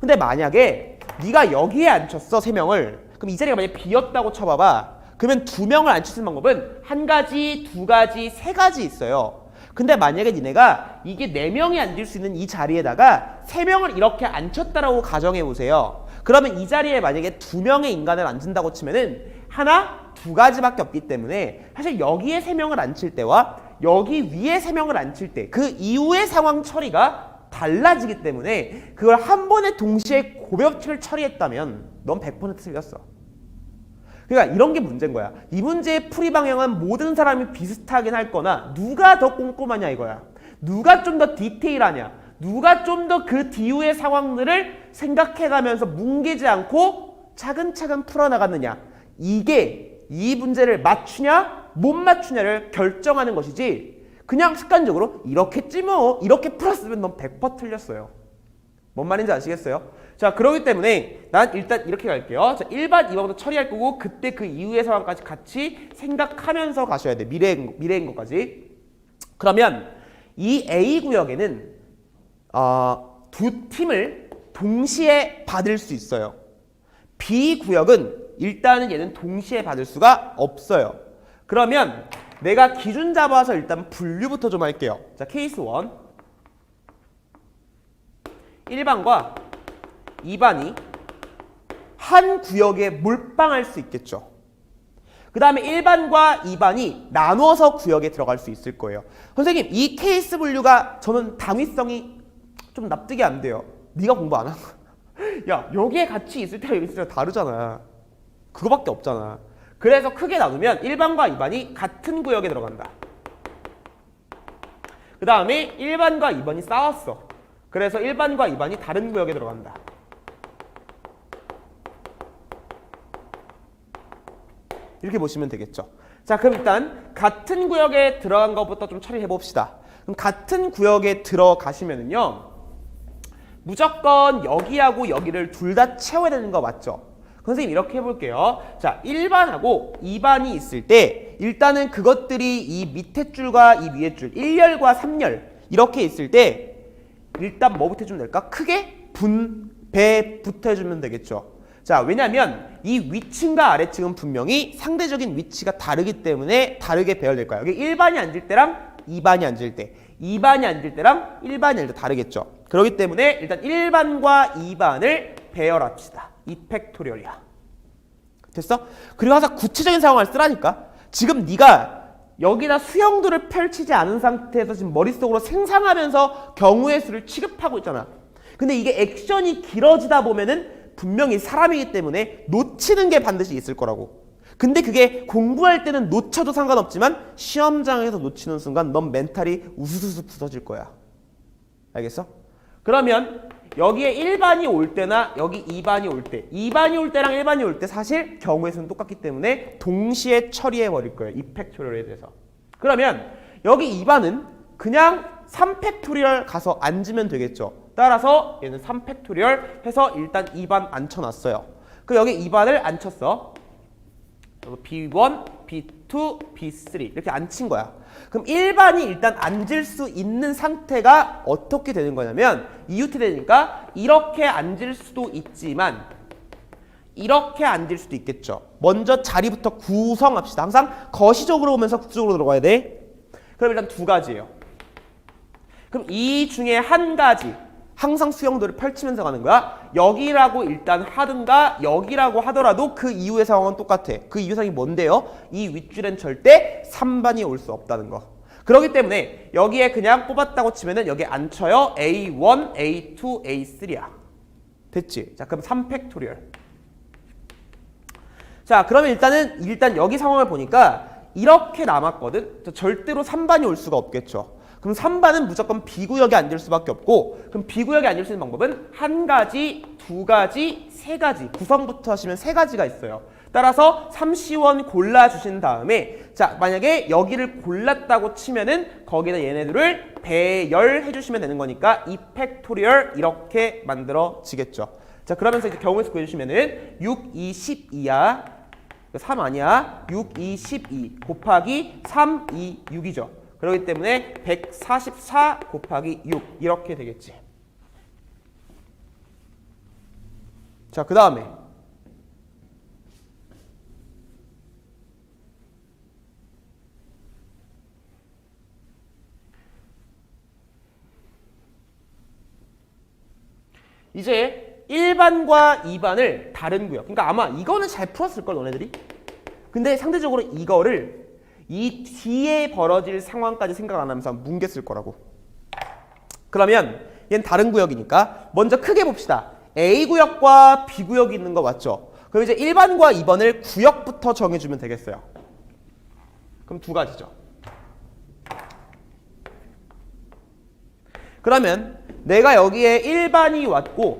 근데 만약에 네가 여기에 앉혔어, 3명을. 그럼 이 자리가 만약에 비었다고 쳐봐봐. 그러면 2명을 앉힐 방법은 1가지, 2가지, 3가지 있어요. 근데 만약에 니네가 이게 4명이 앉을 수 있는 이 자리에다가 3명을 이렇게 앉혔다라고 가정해 보세요. 그러면 이 자리에 만약에 2명의 인간을 앉힌다고 치면은 하나, 2가지밖에 없기 때문에 사실 여기에 3명을 앉힐 때와 여기 위에 3명을 앉힐 때 그 이후의 상황 처리가 달라지기 때문에 그걸 한 번에 동시에 고법칙을 처리했다면 넌 100% 틀렸어. 그러니까 이런 게 문제인 거야. 이 문제의 풀이 방향은 모든 사람이 비슷하긴 할 거나 누가 더 꼼꼼하냐 이거야. 누가 좀 더 디테일하냐. 누가 좀 더 그 뒤후의 상황들을 생각해가면서 뭉개지 않고 차근차근 풀어나갔느냐. 이게 이 문제를 맞추냐 못 맞추냐를 결정하는 것이지 그냥 습관적으로 이렇겠지 뭐 이렇게 풀었으면 넌 100% 틀렸어요. 뭔 말인지 아시겠어요? 자, 그렇기 때문에 난 일단 이렇게 갈게요. 자, 1번, 2번부터 처리할 거고 그때 그 이후의 상황까지 같이 생각하면서 가셔야 돼. 미래인 것까지. 그러면 이 A구역에는 두 팀을 동시에 받을 수 있어요. B구역은 일단은 얘는 동시에 받을 수가 없어요. 그러면 내가 기준 잡아서 일단 분류부터 좀 할게요. 자, 케이스 1. 1반과 2반이 한 구역에 몰빵할 수 있겠죠. 그 다음에 1반과 2반이 나눠서 구역에 들어갈 수 있을 거예요. 선생님, 이 케이스 분류가 저는 당위성이 좀 납득이 안 돼요. 네가 공부 안 한 거야. 야, 여기에 같이 있을 때랑 여기 있을 때랑 다르잖아. 그거밖에 없잖아. 그래서 크게 나누면 1반과 2반이 같은 구역에 들어간다. 그 다음에 1반과 2반이 싸웠어. 그래서 1반과 2반이 다른 구역에 들어간다. 이렇게 보시면 되겠죠. 자, 그럼 일단 같은 구역에 들어간 것부터 좀 처리해 봅시다. 그럼 같은 구역에 들어가시면은요, 무조건 여기하고 여기를 둘 다 채워야 되는 거 맞죠? 선생님 이렇게 해볼게요. 자, 1반하고 2반이 있을 때 일단은 그것들이 이 밑에 줄과 이 위에 줄 1열과 3열 이렇게 있을 때 일단 뭐부터 해주면 될까? 크게 배부터 해주면 되겠죠. 자, 왜냐면 이 위층과 아래층은 분명히 상대적인 위치가 다르기 때문에 다르게 배열될 거야. 여기 1반이 앉을 때랑 2반이 앉을 때, 2반이 앉을 때랑 1반이 앉을 때 다르겠죠. 그렇기 때문에 일단 1반과 2반을 배열합시다. 이 팩토리얼이야. 됐어? 그리고 항상 구체적인 상황을 쓰라니까. 지금 네가 여기다 수형들을 펼치지 않은 상태에서 지금 머릿속으로 생산하면서 경우의 수를 취급하고 있잖아. 근데 이게 액션이 길어지다 보면은 분명히 사람이기 때문에 놓치는 게 반드시 있을 거라고. 근데 그게 공부할 때는 놓쳐도 상관없지만 시험장에서 놓치는 순간 넌 멘탈이 우수수수 부서질 거야. 알겠어? 그러면 여기에 1반이 올 때나 여기 2반이 올 때, 2반이 올 때랑 1반이 올 때 사실 경우의 수는 똑같기 때문에 동시에 처리해 버릴 거예요. 이 팩토리얼에 대해서. 그러면 여기 2반은 그냥 3팩토리얼 가서 앉으면 되겠죠. 따라서 얘는 3팩토리얼 해서 일단 2반 앉혀놨어요. 그 여기 2반을 앉혔어. B1, B2, B2, B3 이렇게 앉힌 거야. 그럼 1반이 일단 앉을 수 있는 상태가 어떻게 되는 거냐면 이웃이 되니까 이렇게 앉을 수도 있지만 이렇게 앉을 수도 있겠죠. 먼저 자리부터 구성합시다. 항상 거시적으로 오면서 국적으로 들어가야 돼. 그럼 일단 두 가지예요. 그럼 이 중에 한 가지 항상 수영도를 펼치면서 가는 거야. 여기라고 일단 하든가 여기라고 하더라도 그 이후의 상황은 똑같아. 그 이후 상황이 뭔데요? 이 윗줄엔 절대 3반이 올 수 없다는 거. 그렇기 때문에 여기에 그냥 뽑았다고 치면은 여기에 앉혀요. A1, A2, A3야. 됐지? 자, 그럼 3팩토리얼. 자, 그러면 일단 여기 상황을 보니까 이렇게 남았거든. 절대로 3반이 올 수가 없겠죠. 그럼 3반은 무조건 B구역에 앉을 수밖에 없고, 그럼 B구역에 앉을 수 있는 방법은 한 가지, 두 가지, 세 가지, 구성부터 하시면 세 가지가 있어요. 따라서 3C1 골라주신 다음에 자, 만약에 여기를 골랐다고 치면은 거기다 얘네들을 배열해 주시면 되는 거니까 2팩토리얼 이렇게 만들어지겠죠. 자, 그러면서 이제 경우에서 구해주시면은 6, 2, 12야. 3 아니야. 6, 2, 12 곱하기 3, 2, 6이죠. 그렇기 때문에 144 곱하기 6 이렇게 되겠지. 자, 그 다음에 이제 1반과 2반을 다른 구역. 그러니까 아마 이거는 잘 풀었을걸 너네들이. 근데 상대적으로 이거를 이 뒤에 벌어질 상황까지 생각 안 하면서 뭉갰을 거라고. 그러면 얘는 다른 구역이니까 먼저 크게 봅시다. A구역과 B구역이 있는 거 맞죠? 그럼 이제 1반과 2반을 구역부터 정해주면 되겠어요. 그럼 두 가지죠. 그러면 내가 여기에 1반이 왔고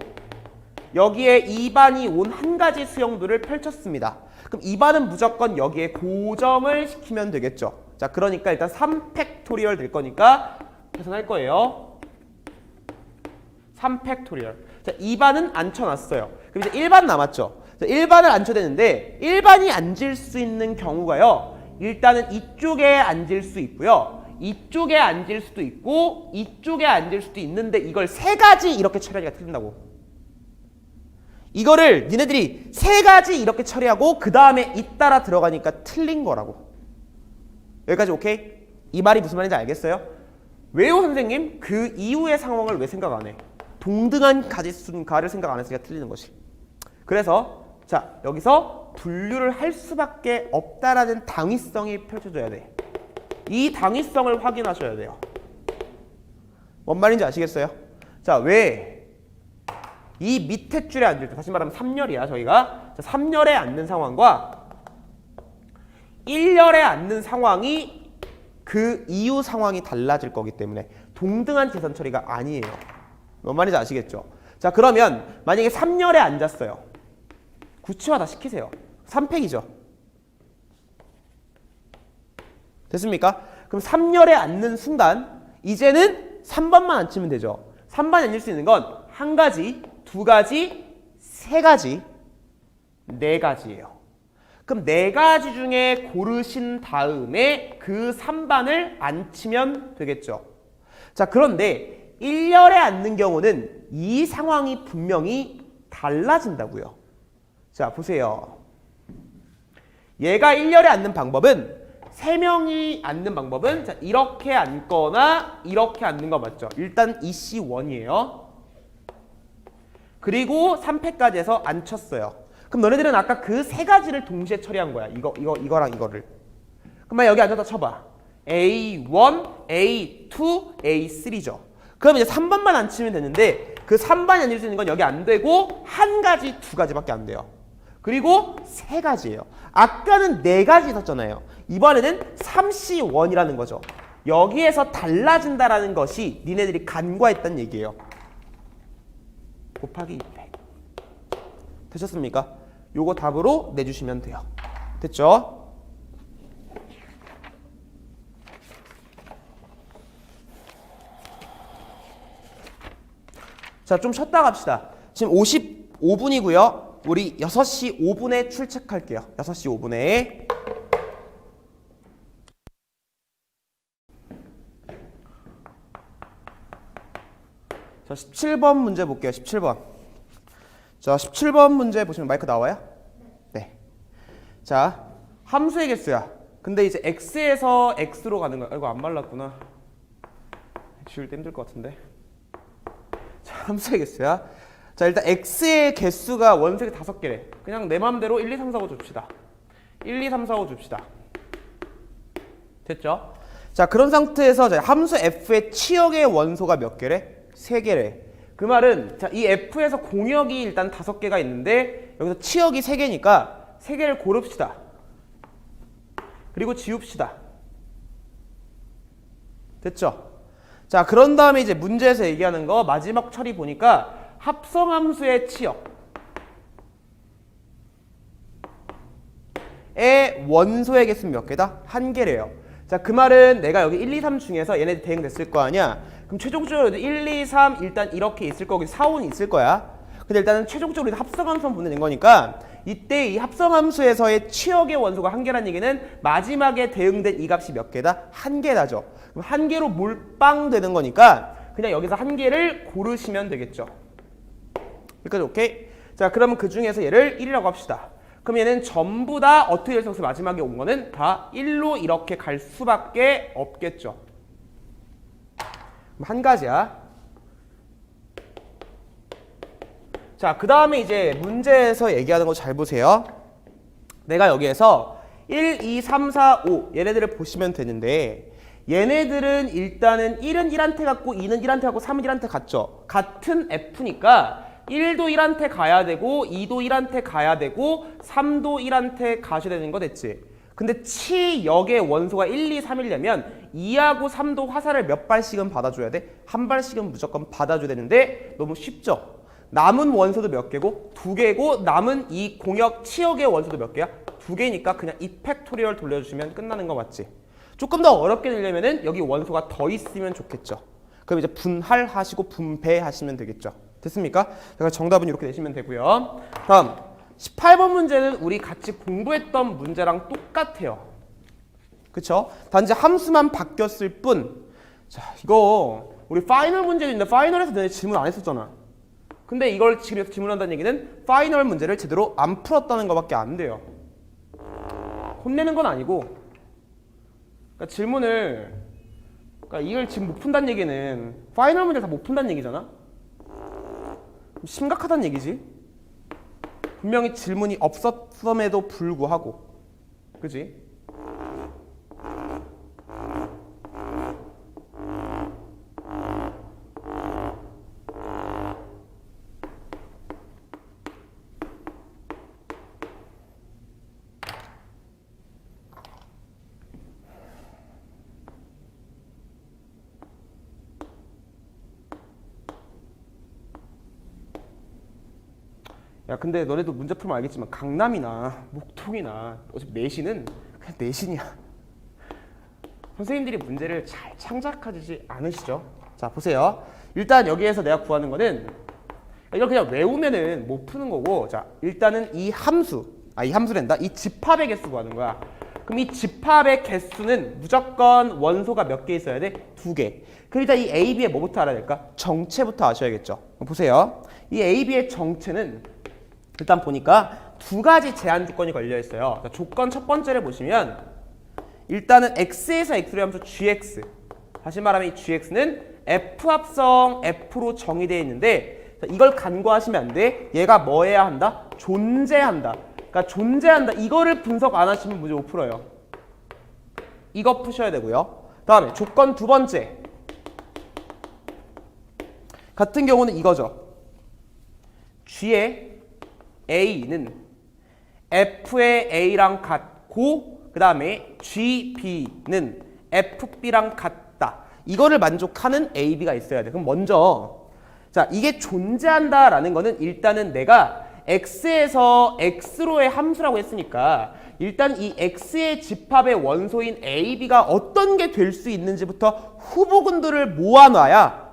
여기에 2반이 온 한 가지 수영도를 펼쳤습니다. 그럼 2반은 무조건 여기에 고정을 시키면 되겠죠. 자, 그러니까 일단 3팩토리얼 될 거니까 계산할 거예요. 3팩토리얼. 자, 2반은 앉혀놨어요. 그럼 이제 1반 남았죠. 자, 1반을 앉혀야 되는데 1반이 앉을 수 있는 경우가요. 일단은 이쪽에 앉을 수 있고요. 이쪽에 앉을 수도 있고 이쪽에 앉을 수도 있는데 이걸 세 가지 이렇게 처리하기가 틀린다고. 이거를 니네들이 세 가지 이렇게 처리하고 그 다음에 잇따라 들어가니까 틀린 거라고. 여기까지 오케이? 이 말이 무슨 말인지 알겠어요? 왜요 선생님? 그 이후의 상황을 왜 생각 안 해? 동등한 가지수가를 생각 안 했으니까 틀리는 것이. 그래서 자, 여기서 분류를 할 수밖에 없다라는 당위성이 펼쳐져야 돼. 이 당위성을 확인하셔야 돼요. 뭔 말인지 아시겠어요? 자, 왜 이 밑에 줄에 앉을 때, 다시 말하면 3열이야 저희가. 자, 3열에 앉는 상황과 1열에 앉는 상황이 그 이후 상황이 달라질 거기 때문에 동등한 계산 처리가 아니에요. 뭔 말인지 아시겠죠? 자, 그러면 만약에 3열에 앉았어요. 구치화 다 시키세요. 3팩이죠. 됐습니까? 그럼 3열에 앉는 순간 이제는 3번만 앉히면 되죠. 3번에 앉을 수 있는 건 한 가지, 두 가지, 세 가지, 네 가지예요. 그럼 네 가지 중에 고르신 다음에 그 3반을 앉히면 되겠죠. 자, 그런데 1열에 앉는 경우는 이 상황이 분명히 달라진다고요. 자, 보세요. 얘가 1열에 앉는 방법은 3명이 앉는 방법은 자, 이렇게 앉거나 이렇게 앉는 거 맞죠? 일단 EC1이에요. 그리고 3팩까지 해서 앉혔어요. 그럼 너네들은 아까 그 세 가지를 동시에 처리한 거야. 이거랑 이거를. 그럼 여기 앉아서 쳐봐. A1, A2, A3죠. 그럼 이제 3번만 앉히면 되는데 그 3번이 앉을 수 있는 건 여기 안 되고 한 가지, 두 가지밖에 안 돼요. 그리고 세 가지예요. 아까는 네 가지 있었잖아요. 이번에는 3C1이라는 거죠. 여기에서 달라진다라는 것이 니네들이 간과했다는 얘기예요. 곱하기 200. 되셨습니까? 요거 답으로 내주시면 돼요. 됐죠? 자, 좀 쉬었다 갑시다. 지금 55분이고요. 우리 6시 5분에 출첵할게요. 6시 5분에. 자, 17번 문제 볼게요. 17번. 자, 17번 문제 보시면 마이크 나와요? 네. 자, 함수의 개수야. 근데 이제 x에서 x로 가는 거야. 이거 안 말랐구나. 지울 때 힘들 것 같은데. 자, 함수의 개수야. 자, 일단 x의 개수가 원색이 5개래. 그냥 내 맘대로 1, 2, 3, 4, 5 줍시다. 1, 2, 3, 4, 5 줍시다. 됐죠? 자, 그런 상태에서 함수 f의 치역의 원소가 몇 개래? 3개래. 그 말은 자, 이 f에서 공역이 일단 5개가 있는데 여기서 치역이 3개니까 3개를 고릅시다. 그리고 지웁시다. 됐죠? 자, 그런 다음에 이제 문제에서 얘기하는 거 마지막 처리 보니까 합성함수의 치역의 원소의 개수는 몇 개다? 1개래요. 자, 그 말은 내가 여기 1, 2, 3 중에서 얘네들 대응됐을 거 아니야? 그럼 최종적으로 1, 2, 3 일단 이렇게 있을 거고 4, 5는 있을 거야. 근데 일단은 최종적으로 합성함수만 보내는 거니까 이때 이 합성함수에서의 치역의 원소가 1개라는 얘기는 마지막에 대응된 이 값이 몇 개다? 1개다죠. 그럼 1개로 몰빵되는 거니까 그냥 여기서 1개를 고르시면 되겠죠. 여기까지 오케이? 자, 그러면 그 중에서 얘를 1이라고 합시다. 그럼 얘는 전부 다 어떻게 돼서 마지막에 온 거는 다 1로 이렇게 갈 수밖에 없겠죠. 그럼 한 가지야. 자, 그 다음에 이제 문제에서 얘기하는 거 잘 보세요. 내가 여기에서 1, 2, 3, 4, 5 얘네들을 보시면 되는데 얘네들은 일단은 1은 1한테 같고 2는 1한테 같고 3은 1한테 같죠. 같은 F니까 1도 1한테 가야 되고 2도 1한테 가야 되고 3도 1한테 가셔야 되는 거 됐지? 근데 치역의 원소가 1, 2, 3이려면 2하고 3도 화살을 몇 발씩은 받아줘야 돼? 한 발씩은 무조건 받아줘야 되는데 너무 쉽죠? 남은 원소도 몇 개고? 2개고 남은 이 공역 치역의 원소도 몇 개야? 2개니까 그냥 이 팩토리얼 돌려주시면 끝나는 거 맞지? 조금 더 어렵게 내려면은 여기 원소가 더 있으면 좋겠죠. 그럼 이제 분할하시고 분배하시면 되겠죠. 됐습니까? 그래서 정답은 이렇게 내시면 되고요. 다음 18번 문제는 우리 같이 공부했던 문제랑 똑같아요. 그쵸? 단지 함수만 바뀌었을 뿐. 자, 이거 우리 파이널 문제도 있는데 파이널에서 내가 질문 안 했었잖아. 근데 이걸 지금 질문한다는 얘기는 파이널 문제를 제대로 안 풀었다는 것밖에 안 돼요. 혼내는 건 아니고 그러니까 질문을 그러니까 이걸 지금 못 푼다는 얘기는 파이널 문제를 다 못 푼다는 얘기잖아. 심각하다는 얘기지. 분명히 질문이 없었음에도 불구하고 그지? 야, 근데 너네도 문제 풀면 알겠지만 강남이나 목통이나 어차피 내신은 그냥 내신이야. 선생님들이 문제를 잘 창작하지 않으시죠? 자, 보세요. 일단 여기에서 내가 구하는 거는 이걸 그냥 외우면은 못 푸는 거고, 자, 일단은 이 함수랜다. 이 집합의 개수 구하는 거야. 그럼 이 집합의 개수는 무조건 원소가 몇 개 있어야 돼? 2개. 그럼 일단 이 A, B의 뭐부터 알아야 될까? 정체부터 아셔야겠죠. 보세요. 이 A, B의 정체는 일단 보니까 2가지 제한 조건이 걸려 있어요. 조건 첫 번째를 보시면 일단은 x에서 x로 하면서 gx. 다시 말하면 이 gx는 f 합성 f로 정의되어 있는데 이걸 간과하시면 안 돼. 얘가 뭐 해야 한다? 존재한다. 그러니까 존재한다. 이거를 분석 안 하시면 문제 못 풀어요. 이거 푸셔야 되고요. 다음에 조건 두 번째. 같은 경우는 이거죠. g의 A는 F의 A랑 같고 그 다음에 GB는 FB랑 같다. 이거를 만족하는 A, B가 있어야 돼. 그럼 먼저 자, 이게 존재한다라는 거는 일단은 내가 X에서 X로의 함수라고 했으니까 일단 이 X의 집합의 원소인 A, B가 어떤 게 될 수 있는지부터 후보군들을 모아놔야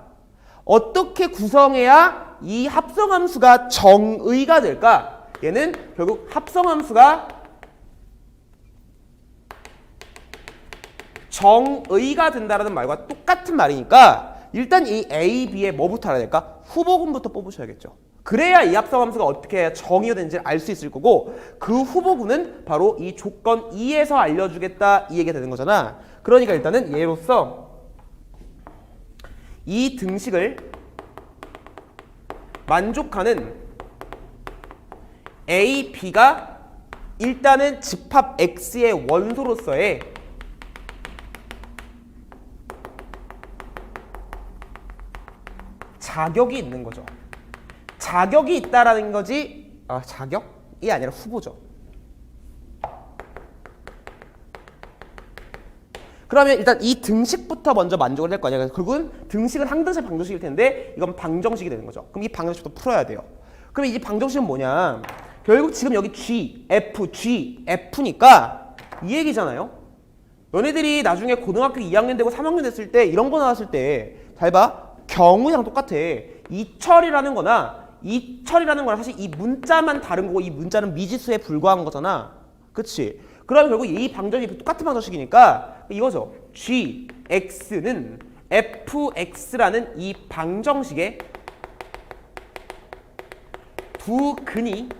어떻게 구성해야 이 합성함수가 정의가 될까? 얘는 결국 합성함수가 정의가 된다라는 말과 똑같은 말이니까 일단 이 A, B의 뭐부터 알아야 될까? 후보군부터 뽑으셔야겠죠. 그래야 이 합성함수가 어떻게 정의가 되는지 알 수 있을 거고 그 후보군은 바로 이 조건 2에서 알려주겠다 이 얘기가 되는 거잖아. 그러니까 일단은 얘로서 이 등식을 만족하는 A, B가 일단은 집합 X의 원소로서의 자격이 있는 거죠. 자격이 있다라는 거지, 자격이 아니라 후보죠. 그러면 일단 이 등식부터 먼저 만족을 할 거 아니야. 결국은 등식은 항등식, 방정식일 텐데 이건 방정식이 되는 거죠. 그럼 이 방정식부터 풀어야 돼요. 그럼 이 방정식은 뭐냐? 결국 지금 여기 G, F니까 이 얘기잖아요. 너네들이 나중에 고등학교 2학년 되고 3학년 됐을 때 이런 거 나왔을 때 잘 봐. 경우랑 똑같아. 이철이라는 거나 사실 이 문자만 다른 거고 이 문자는 미지수에 불과한 거잖아. 그치? 그러면 결국 이 방정식이 똑같은 방정식이니까 이거죠. gx는 fx라는 이 방정식의 두 근이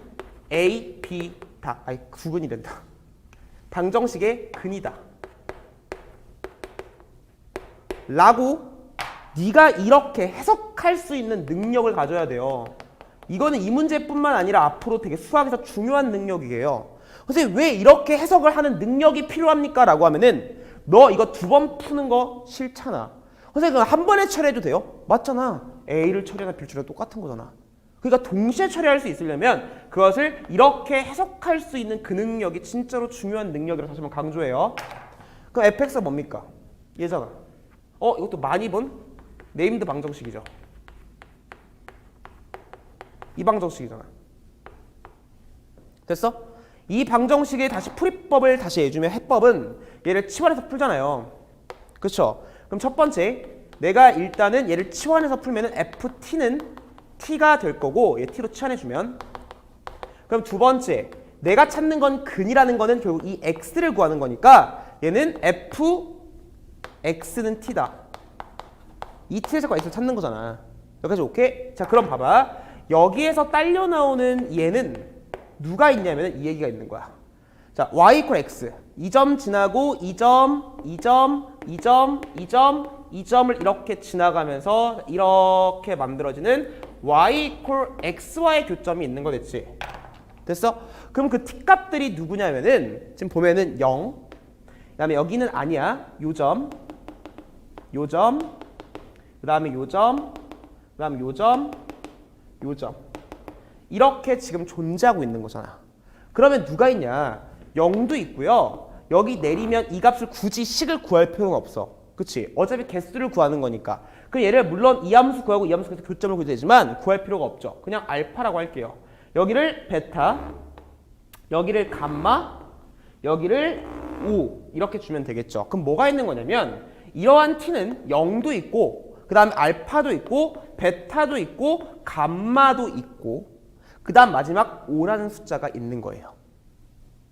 a, b다. 두 근이 된다. 방정식의 근이다. 라고 네가 이렇게 해석할 수 있는 능력을 가져야 돼요. 이거는 이 문제뿐만 아니라 앞으로 되게 수학에서 중요한 능력이에요. 선생님 왜 이렇게 해석을 하는 능력이 필요합니까? 라고 하면은 너 이거 2번 푸는 거 싫잖아. 선생님 한 번에 처리해도 돼요? 맞잖아. A를 처리하나 B를 처리하나 똑같은 거잖아. 그러니까 동시에 처리할 수 있으려면 그것을 이렇게 해석할 수 있는 그 능력이 진짜로 중요한 능력이라고 다시 한번 강조해요. 그럼 fx가 뭡니까? 얘잖아. 이것도 많이 본 네임드 방정식이죠. 이 방정식이잖아. 됐어? 이 방정식의 다시 풀이법을 다시 해주면 해법은 얘를 치환해서 풀잖아요. 그쵸? 그럼 첫 번째 내가 일단은 얘를 치환해서 풀면은 ft는 t가 될 거고 얘 t로 치환해주면 그럼 두 번째 내가 찾는 건 근이라는 거는 결국 이 x를 구하는 거니까 얘는 fx는 t다. 이 t에서 x를 찾는 거잖아. 여기까지 오케이? 자 그럼 봐봐. 여기에서 딸려 나오는 얘는 누가 있냐면 이 얘기가 있는 거야. 자 y equal x 이 점 지나고 이 점, 이 점, 이 점, 이 점, 이 점을 이렇게 지나가면서 이렇게 만들어지는 y equal x와의 교점이 있는 거 됐지? 됐어? 그럼 그 t 값들이 누구냐면은 지금 보면은 0 그 다음에 여기는 아니야. 요점 요점 그 다음에 요점 그 다음에 요점 요점 이렇게 지금 존재하고 있는 거잖아. 그러면 누가 있냐? 0도 있고요. 여기 내리면 이 값을 굳이 식을 구할 필요는 없어. 그치? 어차피 개수를 구하는 거니까. 그럼 얘를 물론 이 함수 구하고 이 함수 구해서 교점을 구해도 되지만 구할 필요가 없죠. 그냥 알파라고 할게요. 여기를 베타, 여기를 감마, 여기를 O 이렇게 주면 되겠죠. 그럼 뭐가 있는 거냐면 이러한 t는 0도 있고 그 다음에 알파도 있고 베타도 있고 감마도 있고 그 다음 마지막 5라는 숫자가 있는 거예요.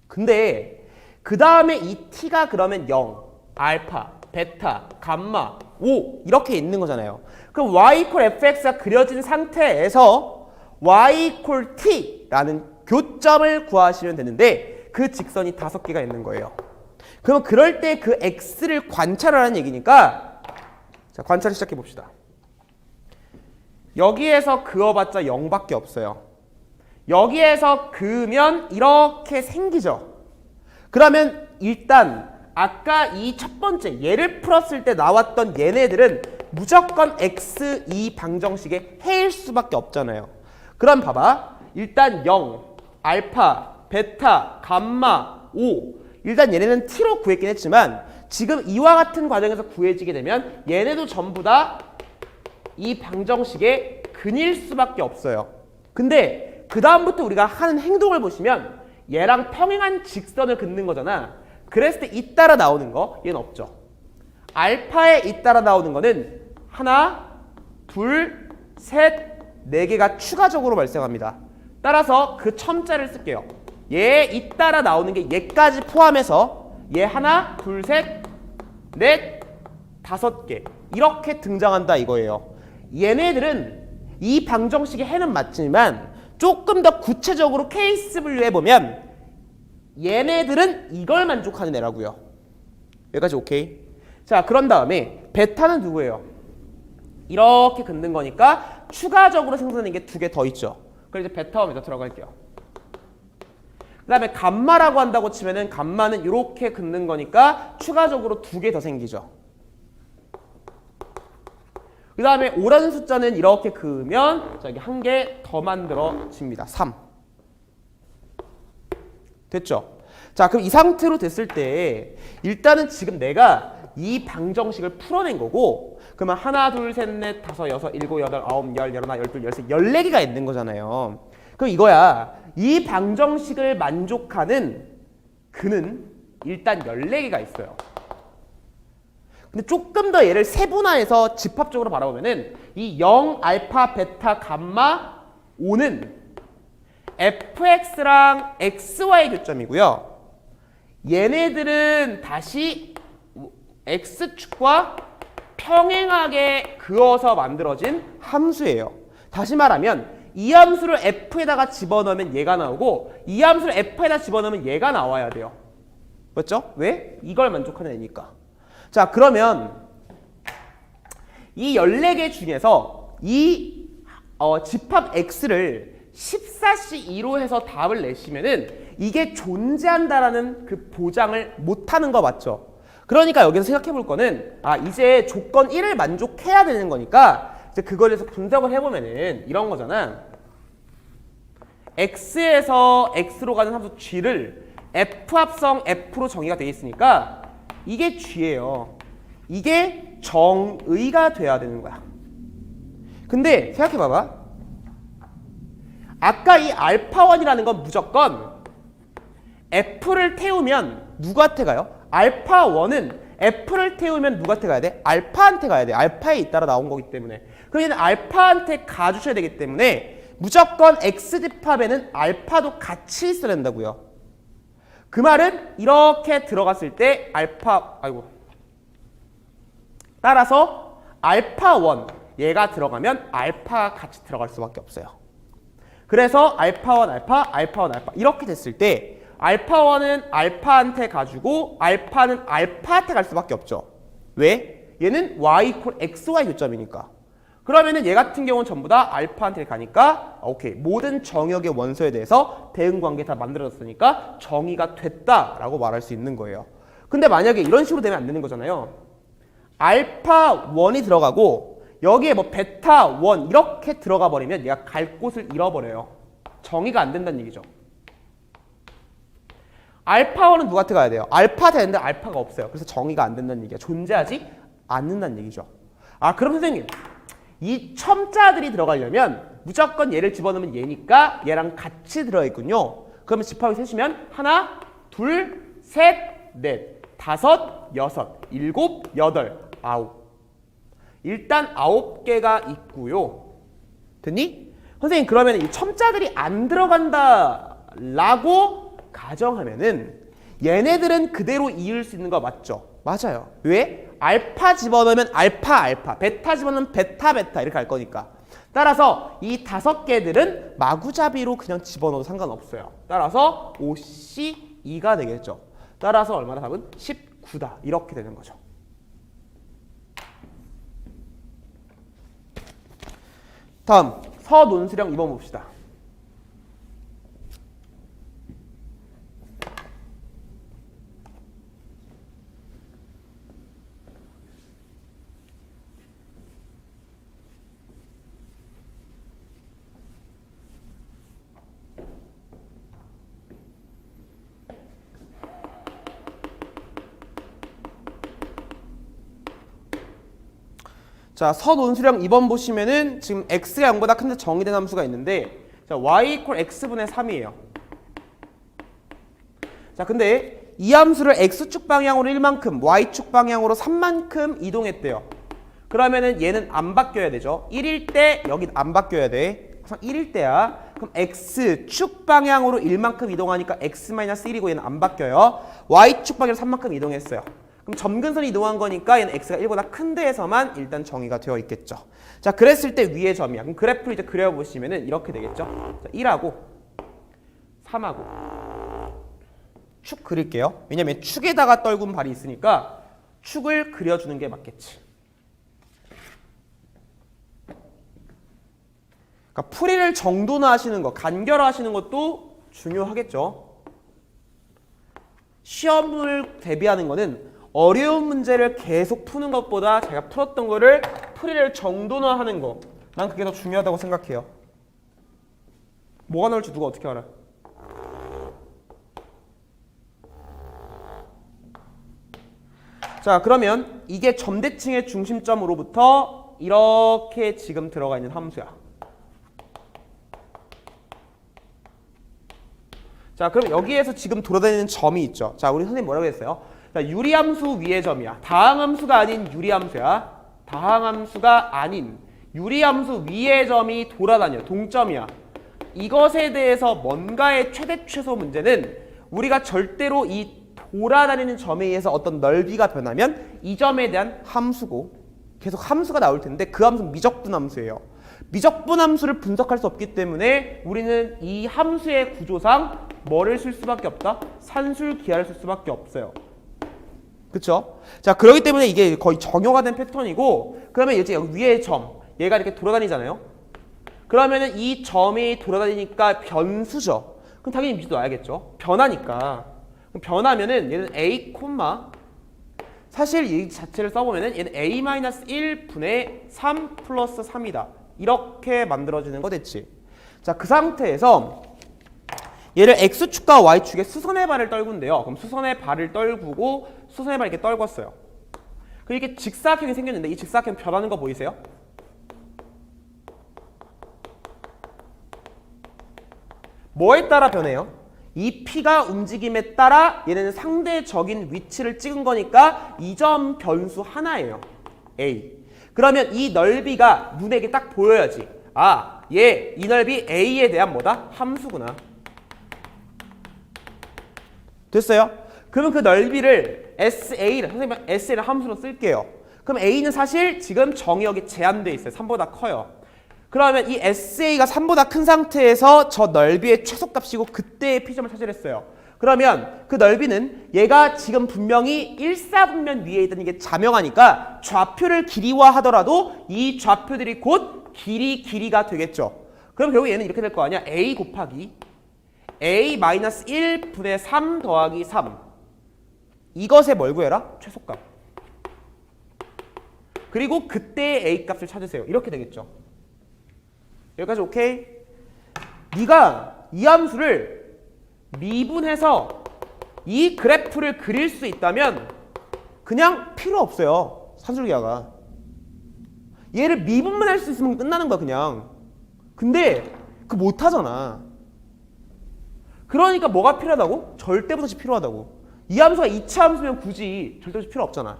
근데 그 다음에 이 t가 그러면 0, 알파, 베타, 감마, 5 이렇게 있는 거잖아요. 그럼 y equal fx가 그려진 상태에서 y equal t라는 교점을 구하시면 되는데 그 직선이 5개가 있는 거예요. 그럼 그럴 때 그 x를 관찰하라는 얘기니까 자, 관찰을 시작해 봅시다. 여기에서 그어봤자 0밖에 없어요. 여기에서 그으면 이렇게 생기죠. 그러면 일단 아까 이 첫 번째 얘를 풀었을 때 나왔던 얘네들은 무조건 x2 방정식의 해일 수밖에 없잖아요. 그럼 봐봐. 일단 0, 알파, 베타, 감마, 5 일단 얘네는 t로 구했긴 했지만 지금 이와 같은 과정에서 구해지게 되면 얘네도 전부 다 이 방정식의 근일 수밖에 없어요. 근데 그 다음부터 우리가 하는 행동을 보시면 얘랑 평행한 직선을 긋는 거잖아. 그랬을 때 잇따라 나오는 거 얘는 없죠. 알파에 잇따라 나오는 거는 하나, 둘, 셋, 네 개가 추가적으로 발생합니다. 따라서 그 첨자를 쓸게요. 얘 잇따라 나오는 게 얘까지 포함해서 얘 하나, 둘, 셋, 넷, 5개 이렇게 등장한다 이거예요. 얘네들은 이 방정식의 해는 맞지만 조금 더 구체적으로 케이스 분류해보면 얘네들은 이걸 만족하는 애라고요. 여기까지 오케이? 자, 그런 다음에 베타는 누구예요? 이렇게 긋는 거니까 추가적으로 생성되는 게 두 개 더 있죠. 그래서 이제 베타와 메타 들어갈게요. 그 다음에 감마라고 한다고 치면은 감마는 이렇게 긋는 거니까 추가적으로 두 개 더 생기죠. 그 다음에 오라는 숫자는 이렇게 그으면 저기 한 개 더 만들어집니다. 3. 됐죠? 자, 그럼 이 상태로 됐을 때 일단은 지금 내가 이 방정식을 풀어낸 거고 그러면 하나, 둘, 셋, 넷, 다섯, 여섯, 일곱, 여덟, 아홉, 열, 열하나, 열둘, 열셋, 14개가 있는 거잖아요. 그럼 이거야. 이 방정식을 만족하는 근은 일단 14개가 있어요. 근데 조금 더 얘를 세분화해서 집합적으로 바라보면은 이 0, 알파, 베타, 감마, 5는 fx랑 xy의 교점이고요. 얘네들은 다시 x축과 평행하게 그어서 만들어진 함수예요. 다시 말하면 이 함수를 f에다가 집어넣으면 얘가 나오고 이 함수를 f에다 집어넣으면 얘가 나와야 돼요. 맞죠? 왜? 이걸 만족하는 애니까. 자, 그러면 이 14개 중에서 이 집합 x를 14C2로 해서 답을 내시면은 이게 존재한다라는 그 보장을 못하는 거 맞죠? 그러니까 여기서 생각해 볼 거는 이제 조건 1을 만족해야 되는 거니까 이제 그걸 해서 분석을 해보면은 이런 거잖아. x에서 x로 가는 함수 g를 f 합성 f로 정의가 되어 있으니까 이게 g예요. 이게 정의가 돼야 되는 거야. 근데 생각해 봐봐. 아까 이 알파1이라는 건 무조건 f를 태우면 누구한테 가요? 알파1은 f를 태우면 누구한테 가야 돼? 알파한테 가야 돼. 알파에 잇따라 나온 거기 때문에. 그럼 얘는 알파한테 가주셔야 되기 때문에 무조건 x집합에는 알파도 같이 있어야 된다고요. 그 말은 이렇게 들어갔을 때 따라서 알파1 얘가 들어가면 알파 같이 들어갈 수밖에 없어요. 그래서 알파1 알파, 알파1 알파 이렇게 됐을 때 알파1은 알파한테 가주고 알파는 알파한테 갈 수밖에 없죠. 왜? 얘는 y = xy 교점이니까. 그러면은 얘 같은 경우는 전부 다 알파한테 가니까 오케이. 모든 정역의 원소에 대해서 대응 관계 다 만들어졌으니까 정의가 됐다라고 말할 수 있는 거예요. 근데 만약에 이런 식으로 되면 안 되는 거잖아요. 알파1이 들어가고 여기에 뭐 베타1 이렇게 들어가 버리면 얘가 갈 곳을 잃어버려요. 정의가 안 된다는 얘기죠. 알파1은 누구한테 가야 돼요? 알파한테 되는데 알파가 없어요. 그래서 정의가 안 된다는 얘기야. 존재하지 않는다는 얘기죠. 그럼 선생님 이 첨자들이 들어가려면 무조건 얘를 집어넣으면 얘니까 얘랑 같이 들어있군요. 그러면 집합이 셋이면 하나, 둘, 셋, 넷, 다섯, 여섯, 일곱, 여덟, 아홉. 일단 9개가 있고요. 됐니? 선생님 그러면 이 첨자들이 안 들어간다라고 가정하면은 얘네들은 그대로 이을 수 있는 거 맞죠? 맞아요. 왜? 알파 집어넣으면 알파 알파, 베타 집어넣으면 베타 베타 이렇게 할 거니까. 따라서 이 5개들은 마구잡이로 그냥 집어넣어도 상관없어요. 따라서 OC2가 되겠죠. 따라서 얼마나 답은 19다. 이렇게 되는 거죠. 다음 서논수령 2번 봅시다. 자, 서논수령 2번 보시면은 지금 x가 0보다 큰데 정의된 함수가 있는데 자, y = x분의 3이에요. 자, 근데 이 함수를 x축 방향으로 1만큼, y축 방향으로 3만큼 이동했대요. 그러면은 얘는 안 바뀌어야 되죠. 1일 때 여긴 안 바뀌어야 돼. 항상 1일 때야. 그럼 x축 방향으로 1만큼 이동하니까 x-1이고 얘는 안 바뀌어요. y축 방향으로 3만큼 이동했어요. 그럼 점근선이 이동한 거니까 얘는 x가 1보다 큰 데에서만 일단 정의가 되어 있겠죠. 자, 그랬을 때 위의 점이야. 그럼 그래프를 이제 그려보시면은 이렇게 되겠죠. 자, 1하고 3하고 축 그릴게요. 왜냐면 축에다가 떨군 발이 있으니까 축을 그려주는 게 맞겠지. 그러니까 풀이를 정돈화하시는 거, 간결화하시는 것도 중요하겠죠. 시험을 대비하는 거는 어려운 문제를 계속 푸는 것보다 제가 풀었던 거를 풀이를 정돈화하는 거, 난 그게 더 중요하다고 생각해요. 뭐가 나올지 누가 어떻게 알아? 자, 그러면 이게 점대칭의 중심점으로부터 이렇게 지금 들어가 있는 함수야. 자, 그럼 여기에서 지금 돌아다니는 점이 있죠. 자, 우리 선생님 뭐라고 했어요? 자, 유리함수 위의 점이야. 다항함수가 아닌 유리함수야. 다항함수가 아닌 유리함수 위의 점이 돌아다녀. 동점이야. 이것에 대해서 뭔가의 최대 최소 문제는 우리가 절대로 이 돌아다니는 점에 의해서 어떤 넓이가 변하면 이 점에 대한 함수고 계속 함수가 나올 텐데 그 함수는 미적분 함수예요. 미적분 함수를 분석할 수 없기 때문에 우리는 이 함수의 구조상 뭐를 쓸 수밖에 없다? 산술기하를 쓸 수밖에 없어요. 그쵸? 자, 그렇기 때문에 이게 거의 정형화 된 패턴이고, 그러면 이제 여기 위에 점, 얘가 이렇게 돌아다니잖아요. 그러면은 이 점이 돌아다니니까 변수죠. 그럼 당연히 미지도 나야겠죠. 변하니까. 그럼 변하면은 얘는 a, 사실 이 자체를 써보면은 얘는 a-1분의 3 플러스 3이다. 이렇게 만들어지는 거 됐지. 자, 그 상태에서 얘를 x축과 y축에 수선의 발을 떨군데요. 그럼 수선의 발을 떨구고 수선의 발 이렇게 떨궜어요. 그리고 이렇게 직사각형이 생겼는데 이 직사각형 변하는 거 보이세요? 뭐에 따라 변해요? 이 P가 움직임에 따라 얘는 상대적인 위치를 찍은 거니까 이 점 변수 하나예요. A. 그러면 이 넓이가 눈에 딱 보여야지. 아, 얘 이 넓이 A에 대한 뭐다? 함수구나. 됐어요? 그러면 그 넓이를 SA를, 선생님 SA를 함수로 쓸게요. 그럼 A는 사실 지금 정의역이 제한되어 있어요. 3보다 커요. 그러면 이 SA가 3보다 큰 상태에서 저 넓이의 최소값이고 그때의 P점을 찾으랬어요. 그러면 그 넓이는 얘가 지금 분명히 일사분면 위에 있다는 게 자명하니까 좌표를 길이화하더라도 이 좌표들이 곧 길이가 되겠죠. 그럼 결국 얘는 이렇게 될 거 아니야. A 곱하기 a-1분의 3 더하기 3 이것에 뭘 구해라? 최소값. 그리고 그때의 a 값을 찾으세요. 이렇게 되겠죠. 여기까지 오케이? 네가 이 함수를 미분해서 이 그래프를 그릴 수 있다면 그냥 필요 없어요. 산술기하가. 얘를 미분만 할 수 있으면 끝나는 거야 그냥. 근데 그거 못하잖아. 그러니까 뭐가 필요하다고? 절대분석이 필요하다고. 이 함수가 2차 함수면 굳이 절대분석이 필요 없잖아.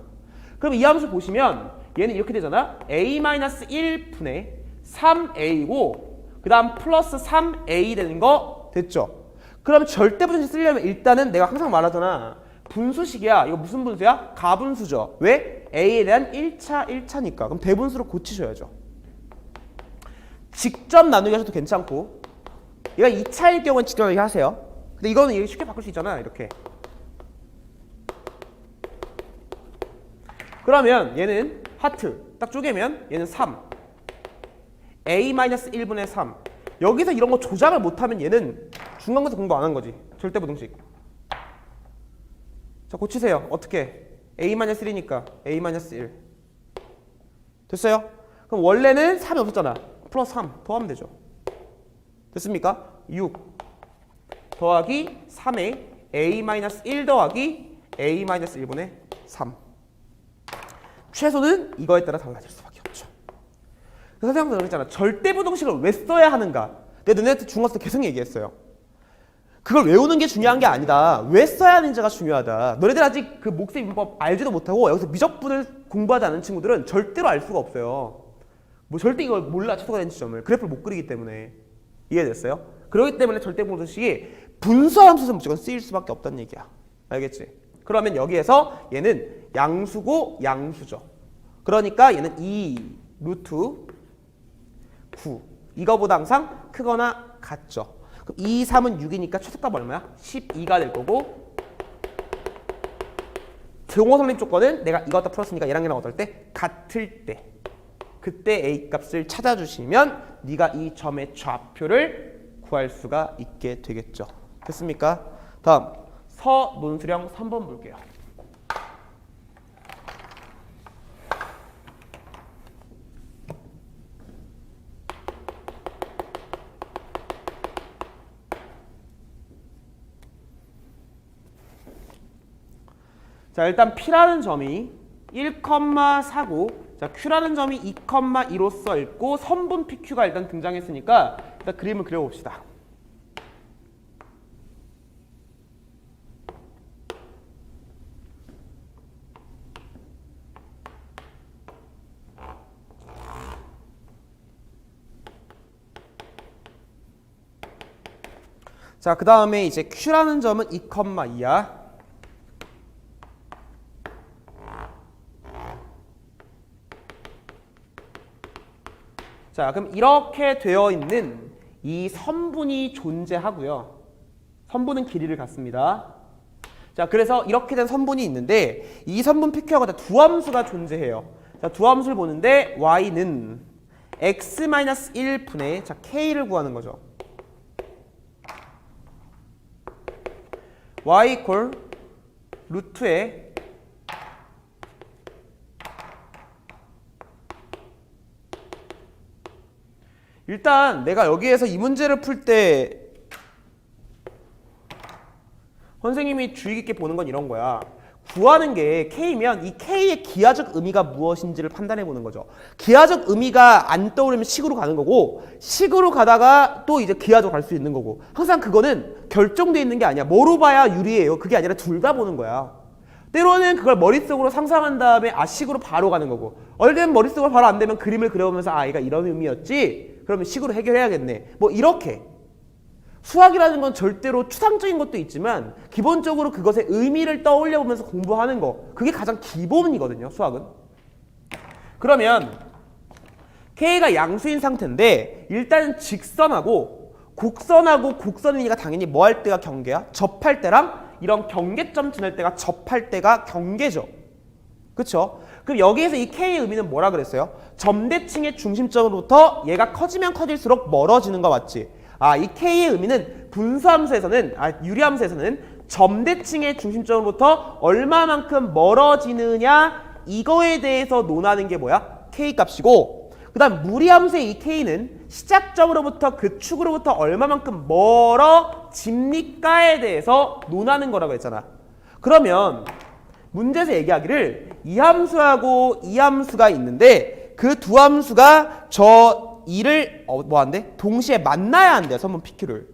그럼 이 함수 보시면 얘는 이렇게 되잖아. a-1분의 3a고 그 다음 플러스 3a 되는 거 됐죠? 그러면 절대분석이 쓰려면 일단은 내가 항상 말하잖아. 분수식이야. 이거 무슨 분수야? 가분수죠. 왜? a에 대한 1차니까. 그럼 대분수로 고치셔야죠. 직접 나누기 하셔도 괜찮고 얘가 2차일 경우는 직접 나누기 하세요. 근데 이거는 이렇게 쉽게 바꿀 수 있잖아. 이렇게. 그러면 얘는 하트 딱 쪼개면 얘는 3 a-1분의 3 여기서 이런 거 조작을 못하면 얘는 중간고사 공부 안 한 거지. 절대부등식. 자, 고치세요. 어떻게? a-1이니까 a-1 됐어요? 그럼 원래는 3이 없었잖아. 플러스 3 더하면 되죠. 됐습니까? 6 더하기 3에 a-1 더하기 a-1분의 3 최소는 이거에 따라 달라질 수밖에 없죠. 그래서 선생님도 그랬잖아. 절대부등식을 왜 써야 하는가? 내가 너네한테 중학생 때 계속 얘기했어요. 그걸 외우는 게 중요한 게 아니다. 왜 써야 하는지가 중요하다. 너네들 아직 그 목세 민법 알지도 못하고 여기서 미적분을 공부하지 않은 친구들은 절대로 알 수가 없어요. 뭐 절대 이걸 몰라. 최소가 된 지점을. 그래프를 못 그리기 때문에. 이해됐어요? 그렇기 때문에 절대부등식이 분수함수에서 무조건 쓰일 수밖에 없다는 얘기야. 알겠지? 그러면 여기에서 얘는 양수고 양수죠. 그러니까 얘는 2 루트 9. 이거보다 항상 크거나 같죠. 그럼 2, 3은 6이니까 최소값 얼마야? 12가 될 거고 등호성립 조건은 내가 이거 갖다 풀었으니까 얘랑 얘랑 어떨 때? 같을 때. 그때 A 값을 찾아주시면 네가 이 점의 좌표를 구할 수가 있게 되겠죠. 됐습니까? 다음 서논수령 3번 볼게요. 자, 일단 P라는 점이 1,4고 자, Q라는 점이 2,2로서 있고 선분 PQ가 일단 등장했으니까 일단 그림을 그려봅시다. 자, 그 다음에 이제 Q라는 점은 2,2야. 자, 그럼 이렇게 되어 있는 이 선분이 존재하고요. 선분은 길이를 갖습니다. 자, 그래서 이렇게 된 선분이 있는데 이 선분 PQ하고 두 함수가 존재해요. 자, 두 함수를 보는데 y는 x-1분의 자, k를 구하는 거죠. y 이퀄 루트에 일단 내가 여기에서 이 문제를 풀 때 선생님이 주의 깊게 보는 건 이런 거야. 구하는 게 K면 이 K의 기하적 의미가 무엇인지를 판단해 보는 거죠. 기하적 의미가 안 떠오르면 식으로 가는 거고 식으로 가다가 또 이제 기하적 갈 수 있는 거고 항상 그거는 결정돼 있는 게 아니야. 뭐로 봐야 유리해요. 그게 아니라 둘 다 보는 거야. 때로는 그걸 머릿속으로 상상한 다음에 식으로 바로 가는 거고 어떨 때는 머릿속으로 바로 안 되면 그림을 그려보면서 얘가 이런 의미였지? 그러면 식으로 해결해야겠네. 뭐 이렇게. 수학이라는 건 절대로 추상적인 것도 있지만 기본적으로 그것의 의미를 떠올려 보면서 공부하는 거. 그게 가장 기본이거든요, 수학은. 그러면 K가 양수인 상태인데 일단은 직선하고 곡선이니까 당연히 뭐 할 때가 경계야? 접할 때랑 이런 경계점 지날 때가 접할 때가 경계죠. 그쵸? 그럼 여기에서 이 K의 의미는 뭐라 그랬어요? 점대칭의 중심점으로부터 얘가 커지면 커질수록 멀어지는 거 맞지? 이 K의 의미는 분수함수에서는, 유리함수에서는 점대칭의 중심점으로부터 얼마만큼 멀어지느냐 이거에 대해서 논하는 게 뭐야? K 값이고 그 다음 무리함수의 이 K는 시작점으로부터 그 축으로부터 얼마만큼 멀어집니까에 대해서 논하는 거라고 했잖아. 그러면 문제에서 얘기하기를 이 함수하고 이 함수가 있는데 그 두 함수가 저 이를 뭐한대? 동시에 만나야 한대요. 선분 PQ를.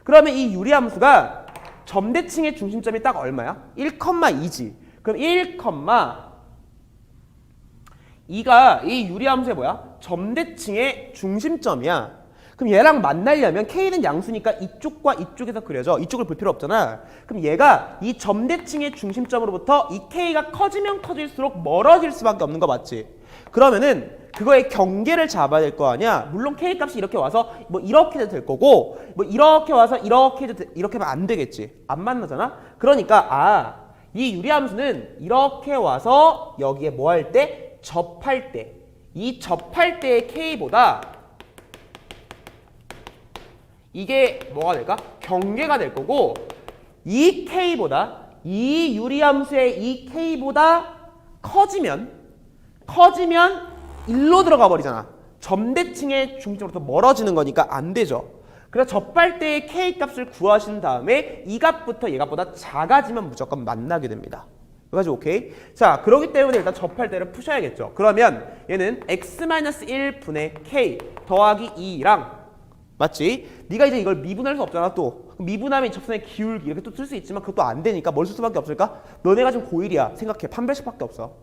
그러면 이 유리함수가 점대칭의 중심점이 딱 얼마야? 1,2지. 그럼 1,2가 이 유리함수의 뭐야? 점대칭의 중심점이야. 그럼 얘랑 만나려면 K는 양수니까 이쪽과 이쪽에서 그려져. 이쪽을 볼 필요 없잖아. 그럼 얘가 이 점대칭의 중심점으로부터 이 K가 커지면 커질수록 멀어질 수밖에 없는 거 맞지? 그러면은 그거의 경계를 잡아야 될 거 아니야. 물론 K 값이 이렇게 와서 뭐 이렇게 해도 될 거고 뭐 이렇게 와서 이렇게 해도 이렇게 하면 안 되겠지. 안 만나잖아. 그러니까 이 유리함수는 이렇게 와서 여기에 뭐 할 때? 접할 때. 이 접할 때의 K보다 이게 뭐가 될까? 경계가 될 거고 이 K보다 이 유리함수의 이 K보다 커지면 일로 들어가 버리잖아. 점대칭의 중심으로부터 멀어지는 거니까 안 되죠. 그래서 접할 때의 K 값을 구하신 다음에 이 값부터 얘 값보다 작아지면 무조건 만나게 됩니다. 여기까지 오케이? 자, 그렇기 때문에 일단 접할 때를 푸셔야겠죠. 그러면 얘는 x-1분의 k 더하기 2랑 맞지? 네가 이제 이걸 미분할 수 없잖아 또. 미분하면 접선의 기울기 이렇게 또 쓸 수 있지만 그것도 안 되니까 뭘 쓸 수밖에 없을까? 너네가 지금 고1이야. 생각해. 판별식밖에 없어.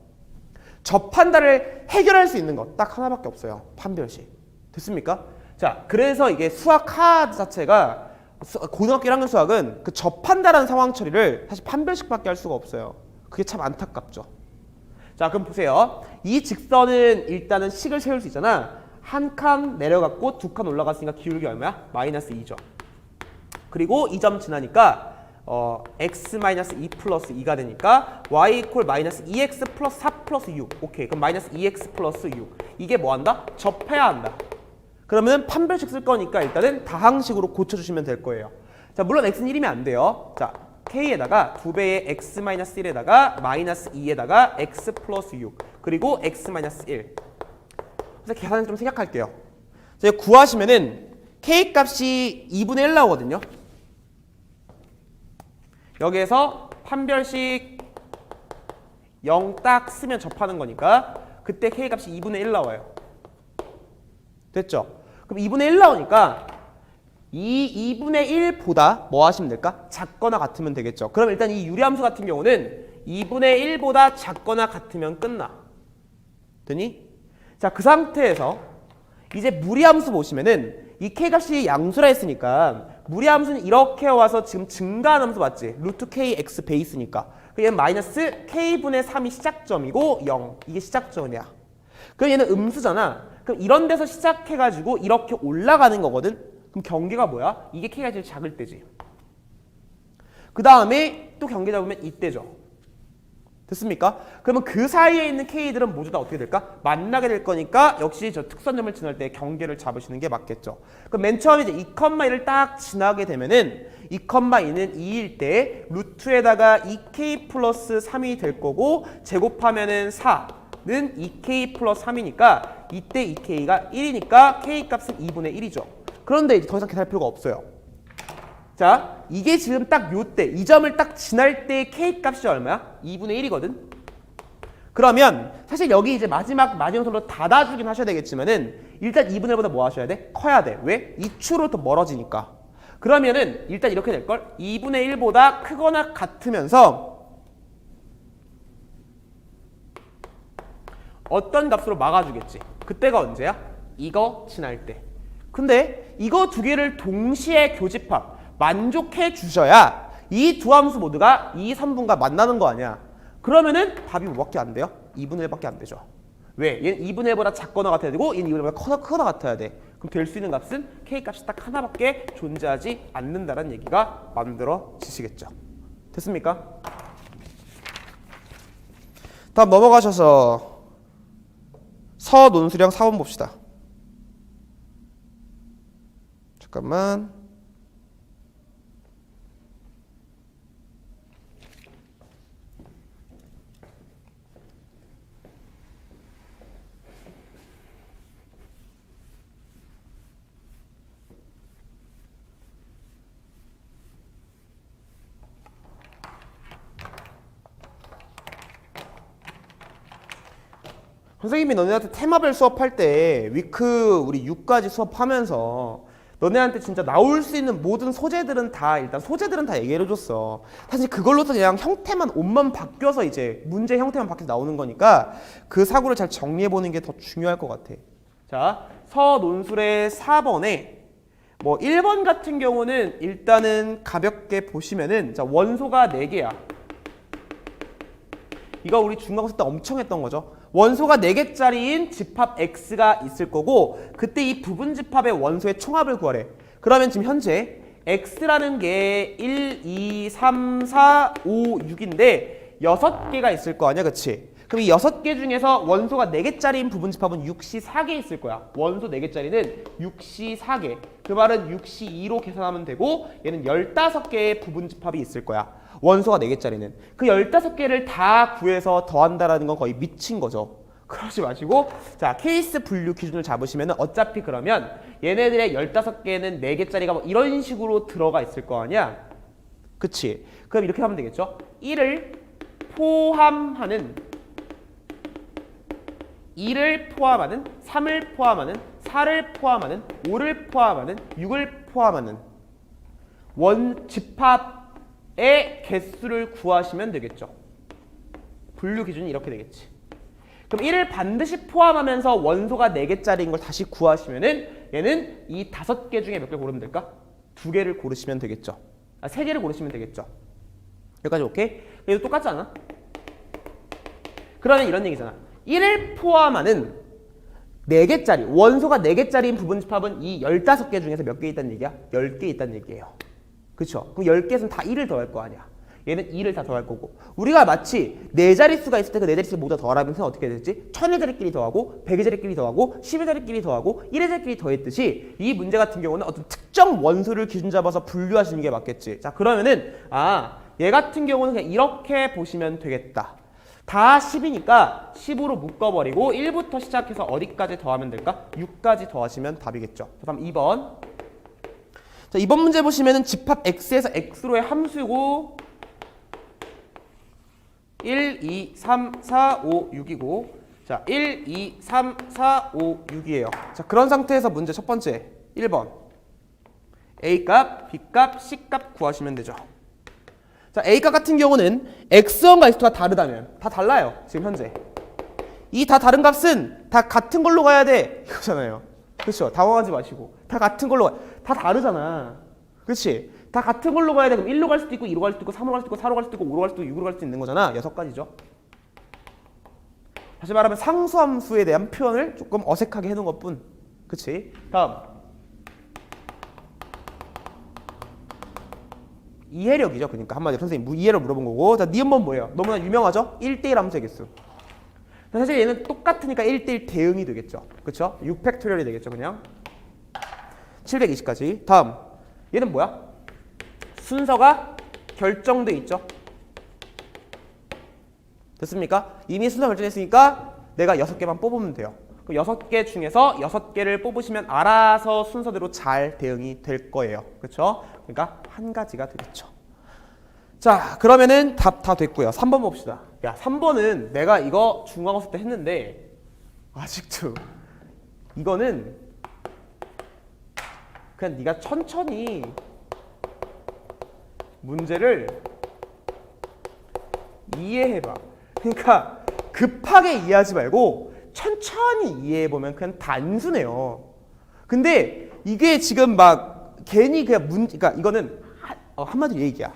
접한다를 해결할 수 있는 것 딱 하나밖에 없어요. 판별식. 됐습니까? 자, 그래서 이게 수학 카드 자체가 고등학교 1학년 수학은 그 접한다라는 상황 처리를 사실 판별식밖에 할 수가 없어요. 그게 참 안타깝죠. 자, 그럼 보세요. 이 직선은 일단은 식을 세울 수 있잖아. 한 칸 내려갔고 두 칸 올라갔으니까 기울기 얼마야? 마이너스 2죠. 그리고 2점 지나니까 x-2 플러스 2가 되니까 y 이퀄 마이너스 2x 플러스 4 플러스 6. 오케이. 그럼 마이너스 2x 플러스 6. 이게 뭐 한다? 접해야 한다. 그러면 판별식 쓸 거니까 일단은 다항식으로 고쳐주시면 될 거예요. 자, 물론 x는 1이면 안 돼요. 자, k에다가 2배의 x-1에다가 마이너스 2에다가 x 플러스 6 그리고 x-1. 그래서 계산을 좀 생략할게요. 자, 구하시면은 k 값이 2분의 1 나오거든요. 여기에서 판별식 0 딱 쓰면 접하는 거니까 그때 k 값이 2분의 1 나와요. 됐죠? 그럼 2분의 1 나오니까 이 2분의 1보다 뭐 하시면 될까? 작거나 같으면 되겠죠. 그럼 일단 이 유리함수 같은 경우는 2분의 1보다 작거나 같으면 끝나. 되니? 자, 그 상태에서 이제 무리함수 보시면은 이 k값이 양수라 했으니까 무리함수는 이렇게 와서 지금 증가하는 함수 맞지? 루트 kx 베이스니까. 얘는 마이너스 k분의 3이 시작점이고 0. 이게 시작점이야. 그럼 얘는 음수잖아. 그럼 이런 데서 시작해가지고 이렇게 올라가는 거거든? 그럼 경계가 뭐야? 이게 k가 제일 작을 때지. 그 다음에 또 경계 잡으면 이때죠. 됐습니까? 그러면 그 사이에 있는 k들은 모두 다 어떻게 될까? 만나게 될 거니까 역시 저 특선점을 지날 때 경계를 잡으시는 게 맞겠죠. 그럼 맨 처음에 이제 2,1을 딱 지나게 되면은 2,2는 2일 때 루트에다가 2k 플러스 3이 될 거고 제곱하면은 4는 2k 플러스 3이니까 이때 2k가 1이니까 k 값은 2분의 1이죠. 그런데 이제 더 이상 계산할 필요가 없어요. 자, 이게 지금 딱 요때 이 점을 딱 지날 때 k 값이 얼마야? 2분의 1이거든. 그러면 사실 여기 이제 마지막으로 닫아주긴 하셔야 되겠지만은 일단 2분의 1보다 뭐 하셔야 돼? 커야 돼. 왜? 이 추로 더 멀어지니까. 그러면은 일단 이렇게 될걸? 2분의 1보다 크거나 같으면서 어떤 값으로 막아주겠지. 그때가 언제야? 이거 지날 때. 근데 이거 두 개를 동시에 교집합 만족해 주셔야 이 두 함수 모두가 이 선분과 만나는 거 아니야. 그러면은 답이 뭐밖에 안 돼요? 2분의 1밖에 안 되죠. 왜? 얘는 2분의 1보다 작거나 같아야 되고 얘는 2분의 1보다 크거나 같아야 돼. 그럼 될 수 있는 값은 k 값이 딱 하나밖에 존재하지 않는다는 얘기가 만들어지시겠죠. 됐습니까? 다음 넘어가셔서 서논술형 4번 봅시다. 잠깐만. 선생님이 너네한테 테마별 수업할 때 위크 우리 6까지 수업하면서 너네한테 진짜 나올 수 있는 모든 소재들은 다 얘기를 해줬어. 사실 그걸로서 그냥 형태만 옷만 바뀌어서 이제 문제 형태만 바뀌어서 나오는 거니까 그 사고를 잘 정리해보는 게 더 중요할 것 같아. 자, 서논술의 4번에 뭐 1번 같은 경우는 일단은 가볍게 보시면은 자, 원소가 4개야. 이거 우리 중간고사 때 엄청 했던 거죠. 원소가 4개짜리인 집합 X가 있을 거고 그때 이 부분 집합의 원소의 총합을 구하래. 그러면 지금 현재 X라는 게 1, 2, 3, 4, 5, 6인데 6개가 있을 거 아니야, 그치? 그럼 이 6개 중에서 원소가 4개짜리인 부분 집합은 6시 4개 있을 거야. 원소 4개짜리는 6시 4개. 그 말은 6시 2로 계산하면 되고 얘는 15개의 부분 집합이 있을 거야. 원소가 4개짜리는. 그 15개를 다 구해서 더한다라는 건 거의 미친 거죠. 그러지 마시고 자, 케이스 분류 기준을 잡으시면 어차피 그러면 얘네들의 15개는 4개짜리가 뭐 이런 식으로 들어가 있을 거 아니야. 그치? 그럼 이렇게 하면 되겠죠. 1을 포함하는 2를 포함하는 3을 포함하는 4를 포함하는 5를 포함하는 6을 포함하는 원 집합의 개수를 구하시면 되겠죠. 분류 기준이 이렇게 되겠지. 그럼 1을 반드시 포함하면서 원소가 4개짜리인 걸 다시 구하시면은 얘는 이 5개 중에 몇 개 고르면 될까? 2개를 고르시면 되겠죠. 3개를 고르시면 되겠죠. 여기까지 오케이? 얘도 똑같지 않아? 그러면 이런 얘기잖아. 1을 포함하는 4개짜리, 원소가 4개짜리인 부분집합은 이 15개 중에서 몇 개 있다는 얘기야? 10개 있다는 얘기예요. 그쵸? 그럼 10개에서는 다 1을 더할 거 아니야. 얘는 2를 다 더할 거고. 우리가 마치 4자릿수가 있을 때 그 4자릿수 모두 더하라면서 어떻게 되지? 1000의자리끼리 더하고 100의자리끼리 더하고 10의자리끼리 더하고 1의자리끼리 더했듯이 이 문제 같은 경우는 어떤 특정 원소를 기준 잡아서 분류하시는 게 맞겠지. 자, 그러면은 얘 같은 경우는 그냥 이렇게 보시면 되겠다. 다 10이니까 10으로 묶어버리고 1부터 시작해서 어디까지 더하면 될까? 6까지 더하시면 답이겠죠. 다음 2번. 자, 이번 문제 보시면은 집합 x에서 x로의 함수고 1, 2, 3, 4, 5, 6이고 자, 1, 2, 3, 4, 5, 6이에요. 자, 그런 상태에서 문제 첫 번째 1번 A값, B값, C값 구하시면 되죠. 자, A값 같은 경우는 X1과 X2가 다르다면 다 달라요. 지금 현재 이 다 다른 값은 다 같은 걸로 가야 돼 이거잖아요. 그렇죠? 당황하지 마시고 다 같은 걸로 다 다르잖아. 그렇지? 다 같은 걸로 가야 돼. 그럼 1로 갈 수도 있고 2로 갈 수도 있고 3로 갈 수도 있고 4로 갈 수도 있고 5로 갈 수도 있고 6으로 갈 수도 있는 거잖아. 6가지죠. 다시 말하면 상수함수에 대한 표현을 조금 어색하게 해놓은 것뿐. 그치? 다음 이해력이죠. 그러니까 한마디로 선생님 이해를 물어본 거고. 자, 니은번 뭐예요? 너무나 유명하죠? 1대1 함수의 개수. 사실 얘는 똑같으니까 1대1 대응이 되겠죠. 그쵸? 6팩토리얼이 되겠죠. 그냥 720까지. 다음 얘는 뭐야? 순서가 결정돼 있죠. 됐습니까? 이미 순서 결정했으니까 내가 6개만 뽑으면 돼요. 그럼 6개 중에서 6개를 뽑으시면 알아서 순서대로 잘 대응이 될 거예요. 그렇죠? 그러니까 한 가지가 되겠죠. 자, 그러면은 답 다 됐고요. 3번 봅시다. 야, 3번은 내가 이거 중간고사 때 했는데 아직도 이거는 그냥 네가 천천히 문제를 이해해봐. 그러니까 급하게 이해하지 말고 천천히 이해해보면 그냥 단순해요. 근데 이게 지금 막 괜히 그냥 그러니까 이거는 한마디로 얘기야.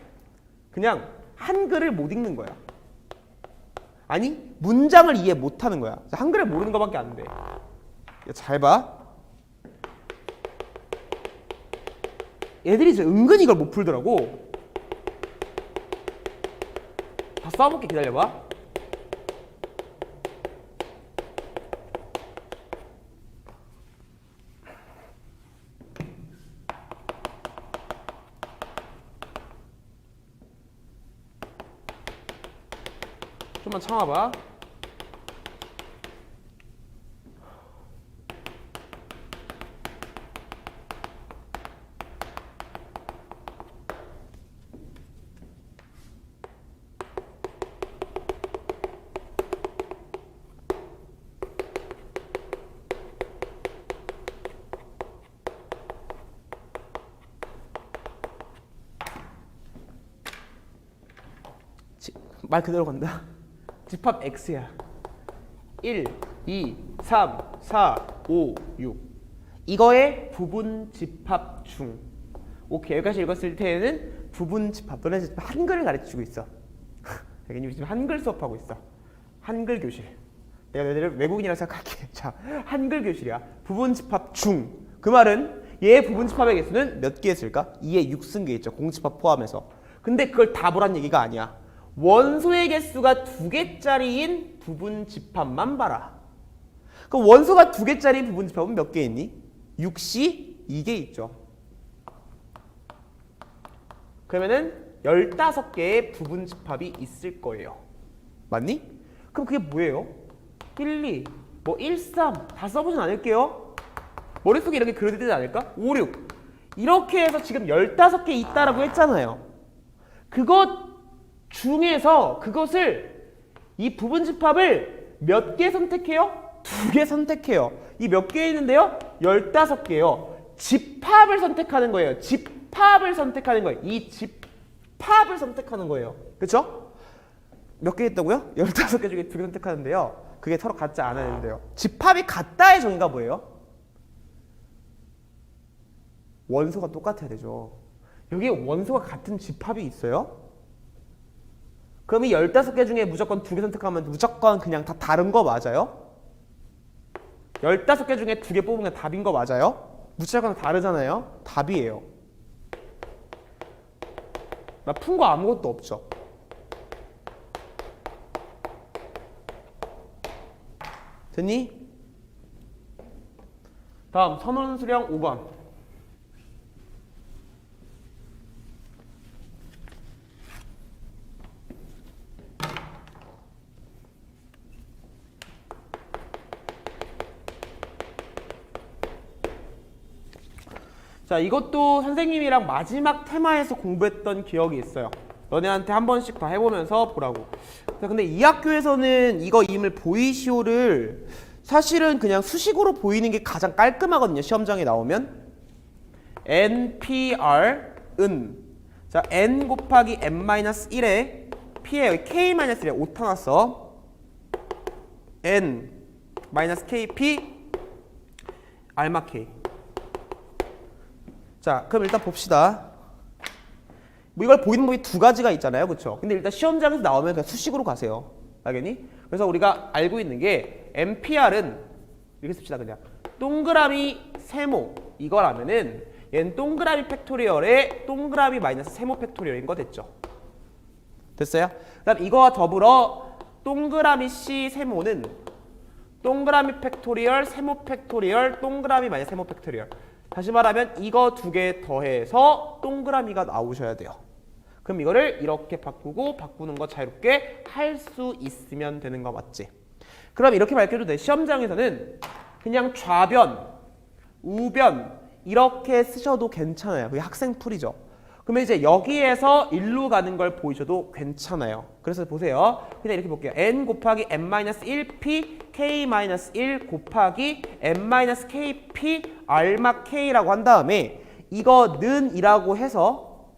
그냥 한글을 못 읽는 거야. 아니 문장을 이해 못하는 거야. 한글을 모르는 거밖에 안 돼. 잘 봐. 애들이 이제 은근히 이걸 못 풀더라고. 다 써볼게. 기다려봐. 좀만 참아봐. 말 그대로 간다. 집합 X야. 1, 2, 3, 4, 5, 6. 이거의 부분 집합 중. 오케이, 여기까지 읽었을 때에는 부분 집합. 너네 지금 한글을 가르치고 있어. 대개님 지금 한글 수업하고 있어. 한글 교실. 내가 너희들을 외국인이라고 생각할게. 자, 한글 교실이야. 부분 집합 중. 그 말은 얘 부분 집합의 개수는 몇 개 있을까? 2에 6승 개 있죠. 공집합 포함해서. 근데 그걸 다 보란 얘기가 아니야. 원소의 개수가 2개짜리인 부분 집합만 봐라. 그럼 원소가 2개짜리 부분 집합은 몇 개 있니? 6시 2개 있죠. 그러면은 15개의 부분 집합이 있을 거예요. 맞니? 그럼 그게 뭐예요? 1, 2, 뭐 1, 3 다 써보진 않을게요. 머릿속에 이렇게 그려지지 않을까? 5, 6 이렇게 해서 지금 15개 있다라고 했잖아요. 그것 중에서 그것을 이 부분 집합을 몇 개 선택해요? 2개 선택해요. 이 몇 개 있는데요? 15개요. 집합을 선택하는 거예요. 집합을 선택하는 거예요. 이 집합을 선택하는 거예요. 그렇죠? 몇 개 있다고요? 15개 중에 2개 선택하는데요. 그게 서로 같지 않았는데요. 집합이 같다의 정의가 뭐예요? 원소가 똑같아야 되죠. 여기 원소가 같은 집합이 있어요? 그럼 이 15개 중에 무조건 2개 선택하면 무조건 그냥 다 다른 거 맞아요? 15개 중에 2개 뽑으면 답인 거 맞아요? 무조건 다르잖아요? 답이에요. 나 푼 거 아무것도 없죠. 됐니? 다음 선원수령 5번. 자, 이것도 선생님이랑 마지막 테마에서 공부했던 기억이 있어요. 너네한테 한 번씩 다 해보면서 보라고. 자, 근데 이 학교에서는 이거 임을 보이시오를 사실은 그냥 수식으로 보이는 게 가장 깔끔하거든요. 시험장에 나오면. NPR은 자, N 곱하기 N-1에 P에 여기 K-1에 오타 났어. N-KP 알마 K. 자, 그럼 일단 봅시다. 뭐 이걸 보이는 법이 두 가지가 있잖아요, 그렇죠? 근데 일단 시험장에서 나오면 그냥 수식으로 가세요, 알겠니? 그래서 우리가 알고 있는 게 NPR은 이렇게 씁시다, 그냥 동그라미 세모 이거라면은 얘는 동그라미 팩토리얼에 동그라미 마이너스 세모 팩토리얼인 거 됐죠? 됐어요? 그다음 이거와 더불어 동그라미 C 세모는 동그라미 팩토리얼 세모 팩토리얼 동그라미 마이너스 세모 팩토리얼. 다시 말하면 이거 두 개 더해서 동그라미가 나오셔야 돼요. 그럼 이거를 이렇게 바꾸는 거 자유롭게 할 수 있으면 되는 거 맞지? 그럼 이렇게 밝혀도 돼. 시험장에서는 그냥 좌변, 우변 이렇게 쓰셔도 괜찮아요. 그게 학생풀이죠. 그러면 이제 여기에서 일로 가는 걸 보이셔도 괜찮아요. 그래서 보세요. 그냥 이렇게 볼게요. n 곱하기 n-1p k-1 곱하기 n-kp 알마 k라고 한 다음에 이거는 이라고 해서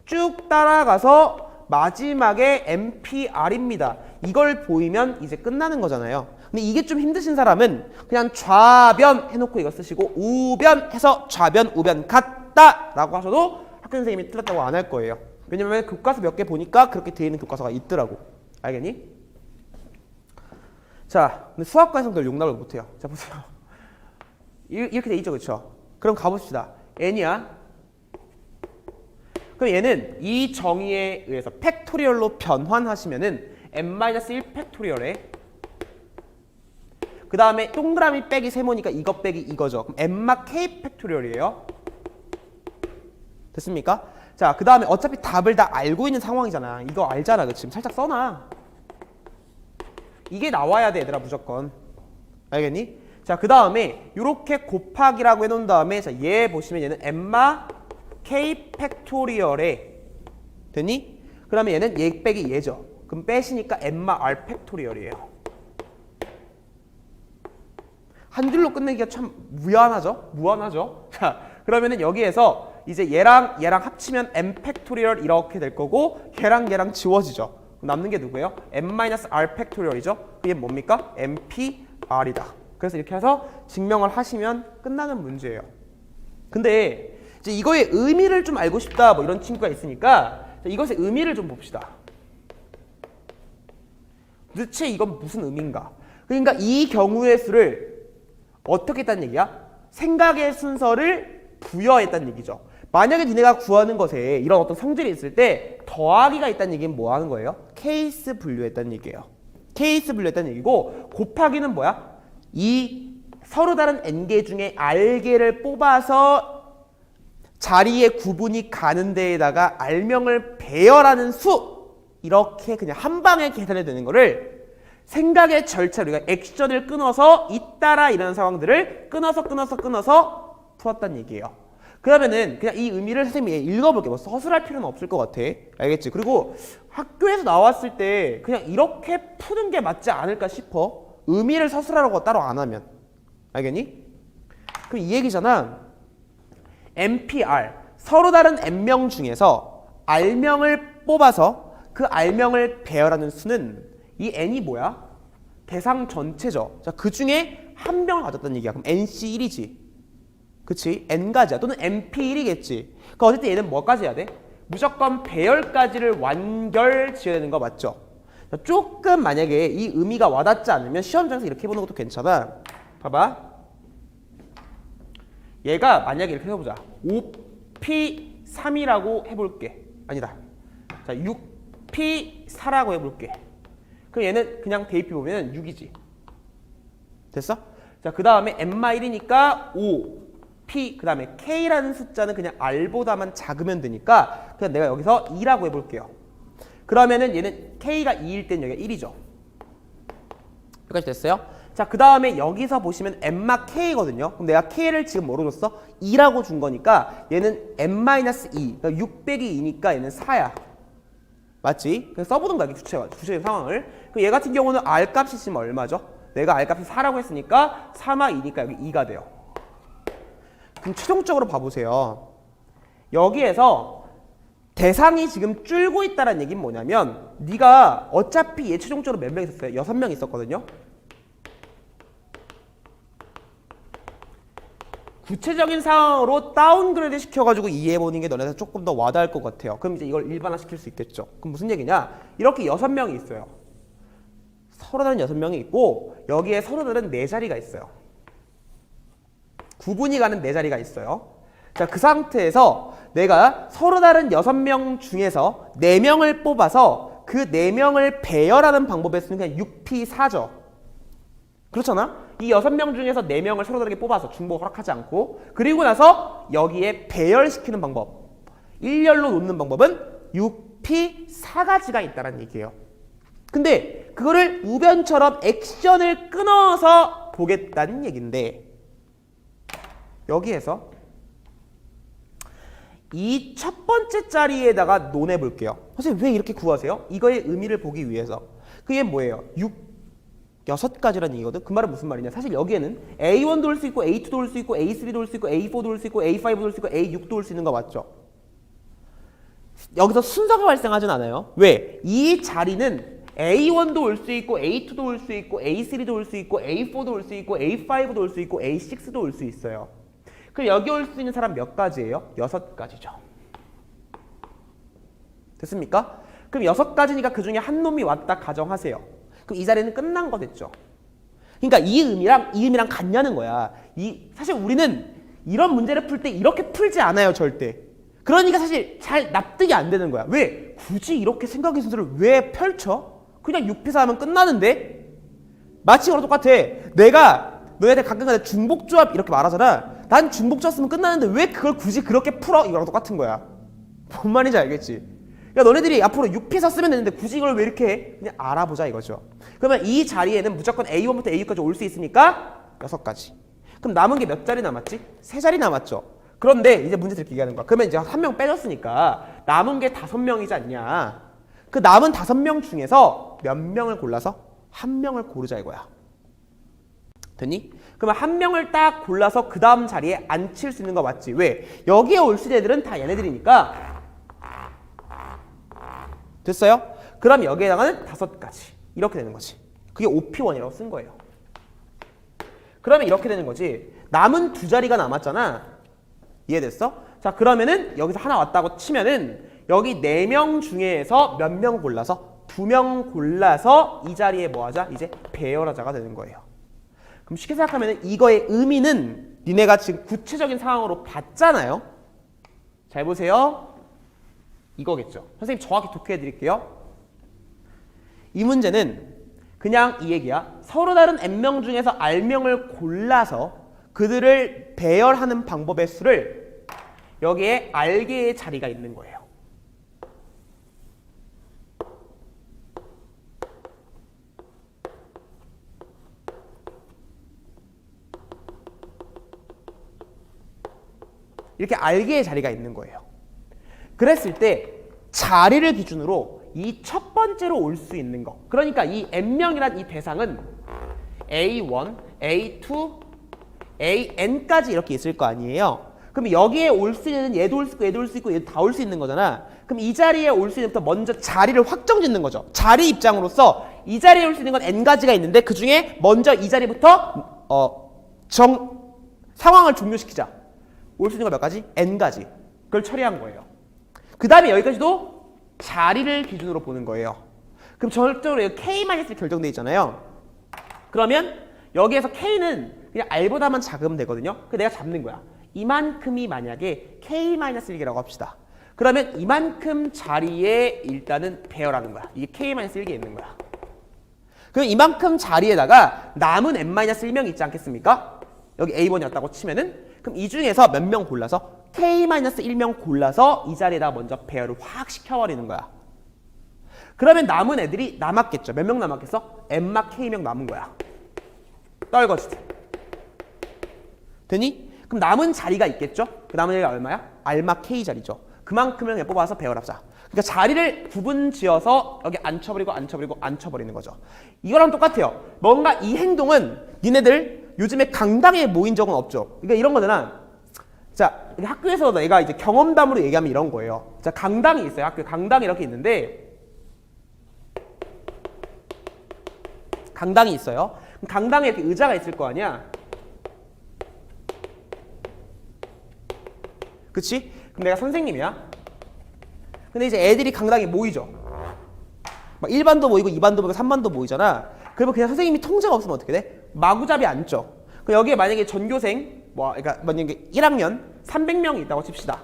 쭉 따라가서 마지막에 npr입니다. 이걸 보이면 이제 끝나는 거잖아요. 근데 이게 좀 힘드신 사람은 그냥 좌변 해놓고 이거 쓰시고 우변 해서 좌변 우변 같다 라고 하셔도 학교 선생님이 틀렸다고 안 할 거예요. 왜냐면 교과서 몇 개 보니까 그렇게 되어 있는 교과서가 있더라고. 알겠니? 자, 근데 수학과 해석들 용납을 못해요. 자, 보세요. 이렇게 돼 있죠, 그렇죠? 그럼 가봅시다. n이야. 그럼 얘는 이 정의에 의해서 팩토리얼로 변환하시면은 n-1 팩토리얼에 그 다음에 동그라미 빼기 세모니까 이거 빼기 이거죠. 그럼 n-k 팩토리얼이에요. 됐습니까? 자, 그 다음에 어차피 답을 다 알고 있는 상황이잖아. 이거 알잖아. 그치? 지금 살짝 써놔. 이게 나와야 돼, 얘들아, 무조건. 알겠니? 자, 그 다음에 이렇게 곱하기라고 해놓은 다음에 자, 얘 보시면 얘는 엠마 k 팩토리얼에 됐니? 그 다음에 얘는 얘 빼기 얘죠. 그럼 빼시니까 엠마 r 팩토리얼이에요. 한 줄로 끝내기가 참 무한하죠? 자, 그러면은 여기에서 이제 얘랑 합치면 m 팩토리얼 이렇게 될 거고 얘랑 지워지죠. 남는 게 누구예요? m-r 팩토리얼이죠. 그게 뭡니까? mpr이다. 그래서 이렇게 해서 증명을 하시면 끝나는 문제예요. 근데 이제 이거의 의미를 좀 알고 싶다 뭐 이런 친구가 있으니까 이것의 의미를 좀 봅시다. 도대체 이건 무슨 의미인가? 그러니까 이 경우의 수를 어떻게 했다는 얘기야? 생각의 순서를 부여했다는 얘기죠. 만약에 니네가 구하는 것에 이런 어떤 성질이 있을 때 더하기가 있다는 얘기는 뭐 하는 거예요? 케이스 분류했다는 얘기예요. 케이스 분류했다는 얘기고 곱하기는 뭐야? 이 서로 다른 n개 중에 r개를 뽑아서 자리의 구분이 가는 데에다가 r명을 배열하는 수 이렇게 그냥 한 방에 계산해 되는 거를 생각의 절차 우리가 액션을 끊어서 잇따라 이런 상황들을 끊어서 풀었다는 얘기예요. 그러면은 그냥 이 의미를 선생님이 읽어볼게. 뭐 서술할 필요는 없을 것 같아. 알겠지? 그리고 학교에서 나왔을 때 그냥 이렇게 푸는 게 맞지 않을까 싶어. 의미를 서술하라고 따로 안 하면. 알겠니? 그럼 이 얘기잖아. NPR 서로 다른 n명 중에서 r명을 뽑아서 그 r명을 배열하는 수는 이 n이 뭐야? 대상 전체죠. 자, 그 중에 한 명을 가졌다는 얘기야. 그럼 NC1이지. 그치? n가지야. 또는 np1이겠지. 그러니까 어쨌든 얘는 뭐까지 해야 돼? 무조건 배열까지를 완결 지어야 되는 거 맞죠? 조금 만약에 이 의미가 와닿지 않으면 시험장에서 이렇게 해보는 것도 괜찮아. 봐봐. 얘가 만약에 이렇게 해보자. 5p3이라고 해볼게. 아니다. 자, 6p4라고 해볼게. 그럼 얘는 그냥 대입해 보면 6이지. 됐어? 자, 그 다음에 n마1이니까 5, p, 그 다음에 k라는 숫자는 그냥 r보다만 작으면 되니까 그냥 내가 여기서 2라고 해볼게요. 그러면은 얘는 k가 2일 땐 여기가 1이죠. 여기까지 됐어요? 자, 그 다음에 여기서 보시면 n마 k거든요. 그럼 내가 k를 지금 뭐로 줬어? 2라고 준 거니까 얘는 n-2, 그러니까 6 빼기 2니까 얘는 4야. 맞지? 그냥 써보든가 이렇게 구체적인 상황을. 그 얘 같은 경우는 r 값이 지금 얼마죠? 내가 r 값이 4라고 했으니까 3마 2니까 여기 2가 돼요. 그럼 최종적으로 봐보세요. 여기에서 대상이 지금 줄고 있다는 얘기는 뭐냐면 네가 어차피 얘 최종적으로 몇 명 있었어요? 6명 있었거든요. 구체적인 상황으로 다운그레이드 시켜가지고 이해해보는 게 너네한테 조금 더 와닿을 것 같아요. 그럼 이제 이걸 일반화시킬 수 있겠죠. 그럼 무슨 얘기냐? 이렇게 6명이 있어요. 서로 다른 6명이 있고 여기에 서로 다른 4자리가 있어요. 구분이 가는 4자리가 있어요. 자, 그 상태에서 내가 서로 다른 6명 중에서 4명을 뽑아서 그 4명을 배열하는 방법의 수는 그냥 6p4죠. 그렇잖아? 이 6명 중에서 4명을 서로 다르게 뽑아서 중복 허락하지 않고 그리고 나서 여기에 배열시키는 방법, 일렬로 놓는 방법은 6p4가지가 있다는 얘기예요. 근데 그거를 우변처럼 액션을 끊어서 보겠다는 얘기인데 여기에서 이 첫 번째 자리에다가 논해 볼게요. 선생님 왜 이렇게 구하세요? 이거의 의미를 보기 위해서. 그게 뭐예요? 6가지라는 얘기거든. 그 말은 무슨 말이냐? 사실 여기에는 A1도 올 수 있고 A2도 올 수 있고 A3도 올 수 있고 A4도 올 수 있고 A5도 올 수 있고 A6도 올 수 있는 거 맞죠? 여기서 순서가 발생하진 않아요. 왜? 이 자리는 A1도 올 수 있고 A2도 올 수 있고 A3도 올 수 있고 A4도 올 수 있고 A5도 올 수 있고 A6도 올 수 있어요. 그럼 여기 올 수 있는 사람 몇 가지예요? 6가지죠. 됐습니까? 그럼 6가지니까 그 중에 한 놈이 왔다 가정하세요. 그럼 이 자리는 끝난 거 됐죠. 그러니까 이 의미랑 같냐는 거야. 사실 우리는 이런 문제를 풀 때 이렇게 풀지 않아요, 절대. 그러니까 사실 잘 납득이 안 되는 거야. 왜? 굳이 이렇게 생각의 순서를 왜 펼쳐? 그냥 6p4 하면 끝나는데? 마치 이거랑 똑같아. 내가 너희한테 가끔가다 중복조합 이렇게 말하잖아. 난 중복조합 쓰면 끝나는데 왜 그걸 굳이 그렇게 풀어? 이거랑 똑같은 거야. 뭔 말인지 알겠지? 야, 너네들이 앞으로 6p4 쓰면 되는데 굳이 이걸 왜 이렇게 해? 그냥 알아보자 이거죠. 그러면 이 자리에는 무조건 A1부터 A6까지 올 수 있으니까 6가지. 그럼 남은 게 몇 자리 남았지? 3자리 남았죠. 그런데 이제 문제 들게 얘기하는 거야. 그러면 이제 1명 빼줬으니까 남은 게 5명이지 않냐. 그 남은 5명 중에서 몇 명을 골라서 1명을 고르자 이거야. 됐니? 그러면 1명을 딱 골라서 그 다음 자리에 앉힐 수 있는 거 맞지? 왜? 여기에 올 수 있는 애들은 다 얘네들이니까 됐어요? 그럼 여기에다가는 5가지 이렇게 되는 거지. 그게 5p1이라고 쓴 거예요. 그러면 이렇게 되는 거지. 남은 2자리가 남았잖아. 이해됐어? 자, 그러면은 여기서 하나 왔다고 치면은 여기 4명 중에서 몇 명 골라서 2명 골라서 이 자리에 뭐 하자? 이제 배열하자가 되는 거예요. 그럼 쉽게 생각하면은 이거의 의미는 니네가 지금 구체적인 상황으로 봤잖아요. 잘 보세요. 이거겠죠. 선생님 정확히 독해해 드릴게요. 이 문제는 그냥 이 얘기야. 서로 다른 n명 중에서 r명을 골라서 그들을 배열하는 방법의 수를 여기에 r개의 자리가 있는 거예요. 이렇게 r개의 자리가 있는 거예요. 그랬을 때 자리를 기준으로 이 첫 번째로 올 수 있는 거, 그러니까 이 n명이란 이 대상은 A1, A2, AN까지 이렇게 있을 거 아니에요. 그럼 여기에 올 수 있는 얘도 올 수 있고 얘도 올 수 있고 얘도 다 올 수 있는 거잖아. 그럼 이 자리에 올 수 있는 부터 먼저 자리를 확정 짓는 거죠. 자리 입장으로서 이 자리에 올 수 있는 건 n가지가 있는데 그 중에 먼저 이 자리부터 상황을 종료시키자. 올 수 있는 거 몇 가지? n가지. 그걸 처리한 거예요. 그 다음에 여기까지도 자리를 기준으로 보는 거예요. 그럼 전적으로 여기 k-1 결정돼 있잖아요. 그러면 여기에서 k는 그냥 r보다만 작으면 되거든요. 그래서 내가 잡는 거야. 이만큼이 만약에 k-1이라고 합시다. 그러면 이만큼 자리에 일단은 배열하는 거야. 이게 k-1에 있는 거야. 그럼 이만큼 자리에다가 남은 n-1명이 있지 않겠습니까? 여기 A번이었다고 치면은 그럼 이 중에서 몇 명 골라서 k-1명 골라서 이 자리에다가 먼저 배열을 확 시켜버리는 거야. 그러면 남은 애들이 남았겠죠. 몇 명 남았겠어? n-, k명 남은 거야. 떨궈지지. 되니? 그럼 남은 자리가 있겠죠? 그 남은 자리가 얼마야? r-, k 자리죠. 그만큼을 뽑아서 배열하자. 그러니까 자리를 구분 지어서 여기 앉혀버리는 거죠. 이거랑 똑같아요. 뭔가 이 행동은 니네들 요즘에 강당에 모인 적은 없죠. 그러니까 이런 거잖아. 자, 학교에서 내가 이제 경험담으로 얘기하면 이런 거예요. 자, 강당이 있어요. 학교에 강당이 이렇게 있는데 강당이 있어요. 강당에 이렇게 의자가 있을 거 아니야. 그치? 그럼 내가 선생님이야. 근데 이제 애들이 강당에 모이죠. 막 1반도 모이고 2반도 모이고 3반도 모이잖아. 그러면 그냥 선생님이 통제가 없으면 어떻게 돼? 마구잡이 앉죠. 그럼 여기에 만약에 전교생 그러니까 만약에 1학년 300명이 있다고 칩시다.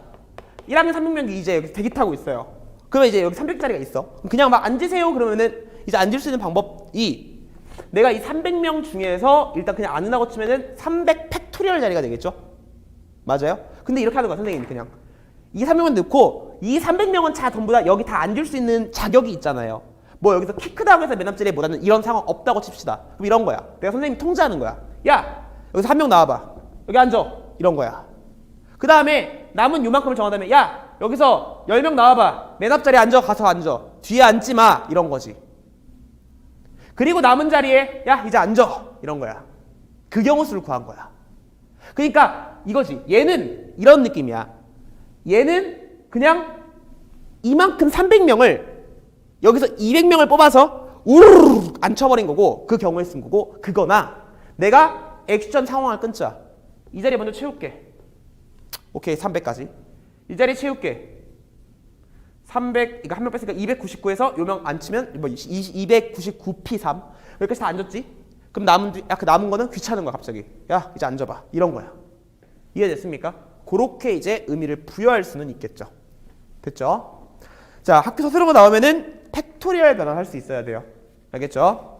1학년 300명이 이제 여기 대기 타고 있어요. 그러면 이제 여기 300자리가 있어. 그냥 막 앉으세요 그러면은 이제 앉을 수 있는 방법이 내가 이 300명 중에서 일단 그냥 앉는다고 치면은 300 팩토리얼 자리가 되겠죠? 맞아요? 근데 이렇게 하는 거야 선생님이 그냥 이 300명 넣고 이 300명은 전부 다 여기 다 앉을 수 있는 자격이 있잖아요. 뭐 여기서 키 크다고 해서 맨 앞자리에 못 앉는 이런 상황 없다고 칩시다. 그럼 이런 거야. 내가 선생님이 통제하는 거야. 야 여기서 한 명 나와봐. 여기 앉아. 이런 거야. 그 다음에 남은 요만큼을 정한 다음에 야 여기서 10명 나와봐. 맨 앞자리에 앉아. 가서 앉아. 뒤에 앉지 마. 이런 거지. 그리고 남은 자리에 야 이제 앉아. 이런 거야. 그 경우 수를 구한 거야. 그러니까 이거지. 얘는 이런 느낌이야. 얘는 그냥 이만큼 300명을 여기서 200명을 뽑아서 우르르 앉혀버린 거고 그 경우에 쓴 거고 그거나 내가 액션 상황을 끊자. 이 자리 먼저 채울게. 오케이 300까지. 이 자리 채울게. 300 그러니까 한 명 뺐으니까 299에서 요 명 앉히면 뭐 299p3 여기까지 다 앉았지? 그럼 남은 거는 귀찮은 거야 갑자기. 야 이제 앉아봐. 이런 거야. 이해됐습니까? 그렇게 이제 의미를 부여할 수는 있겠죠. 됐죠? 자 학교 서술어가 나오면은 팩토리얼 변환할 수 있어야 돼요. 알겠죠?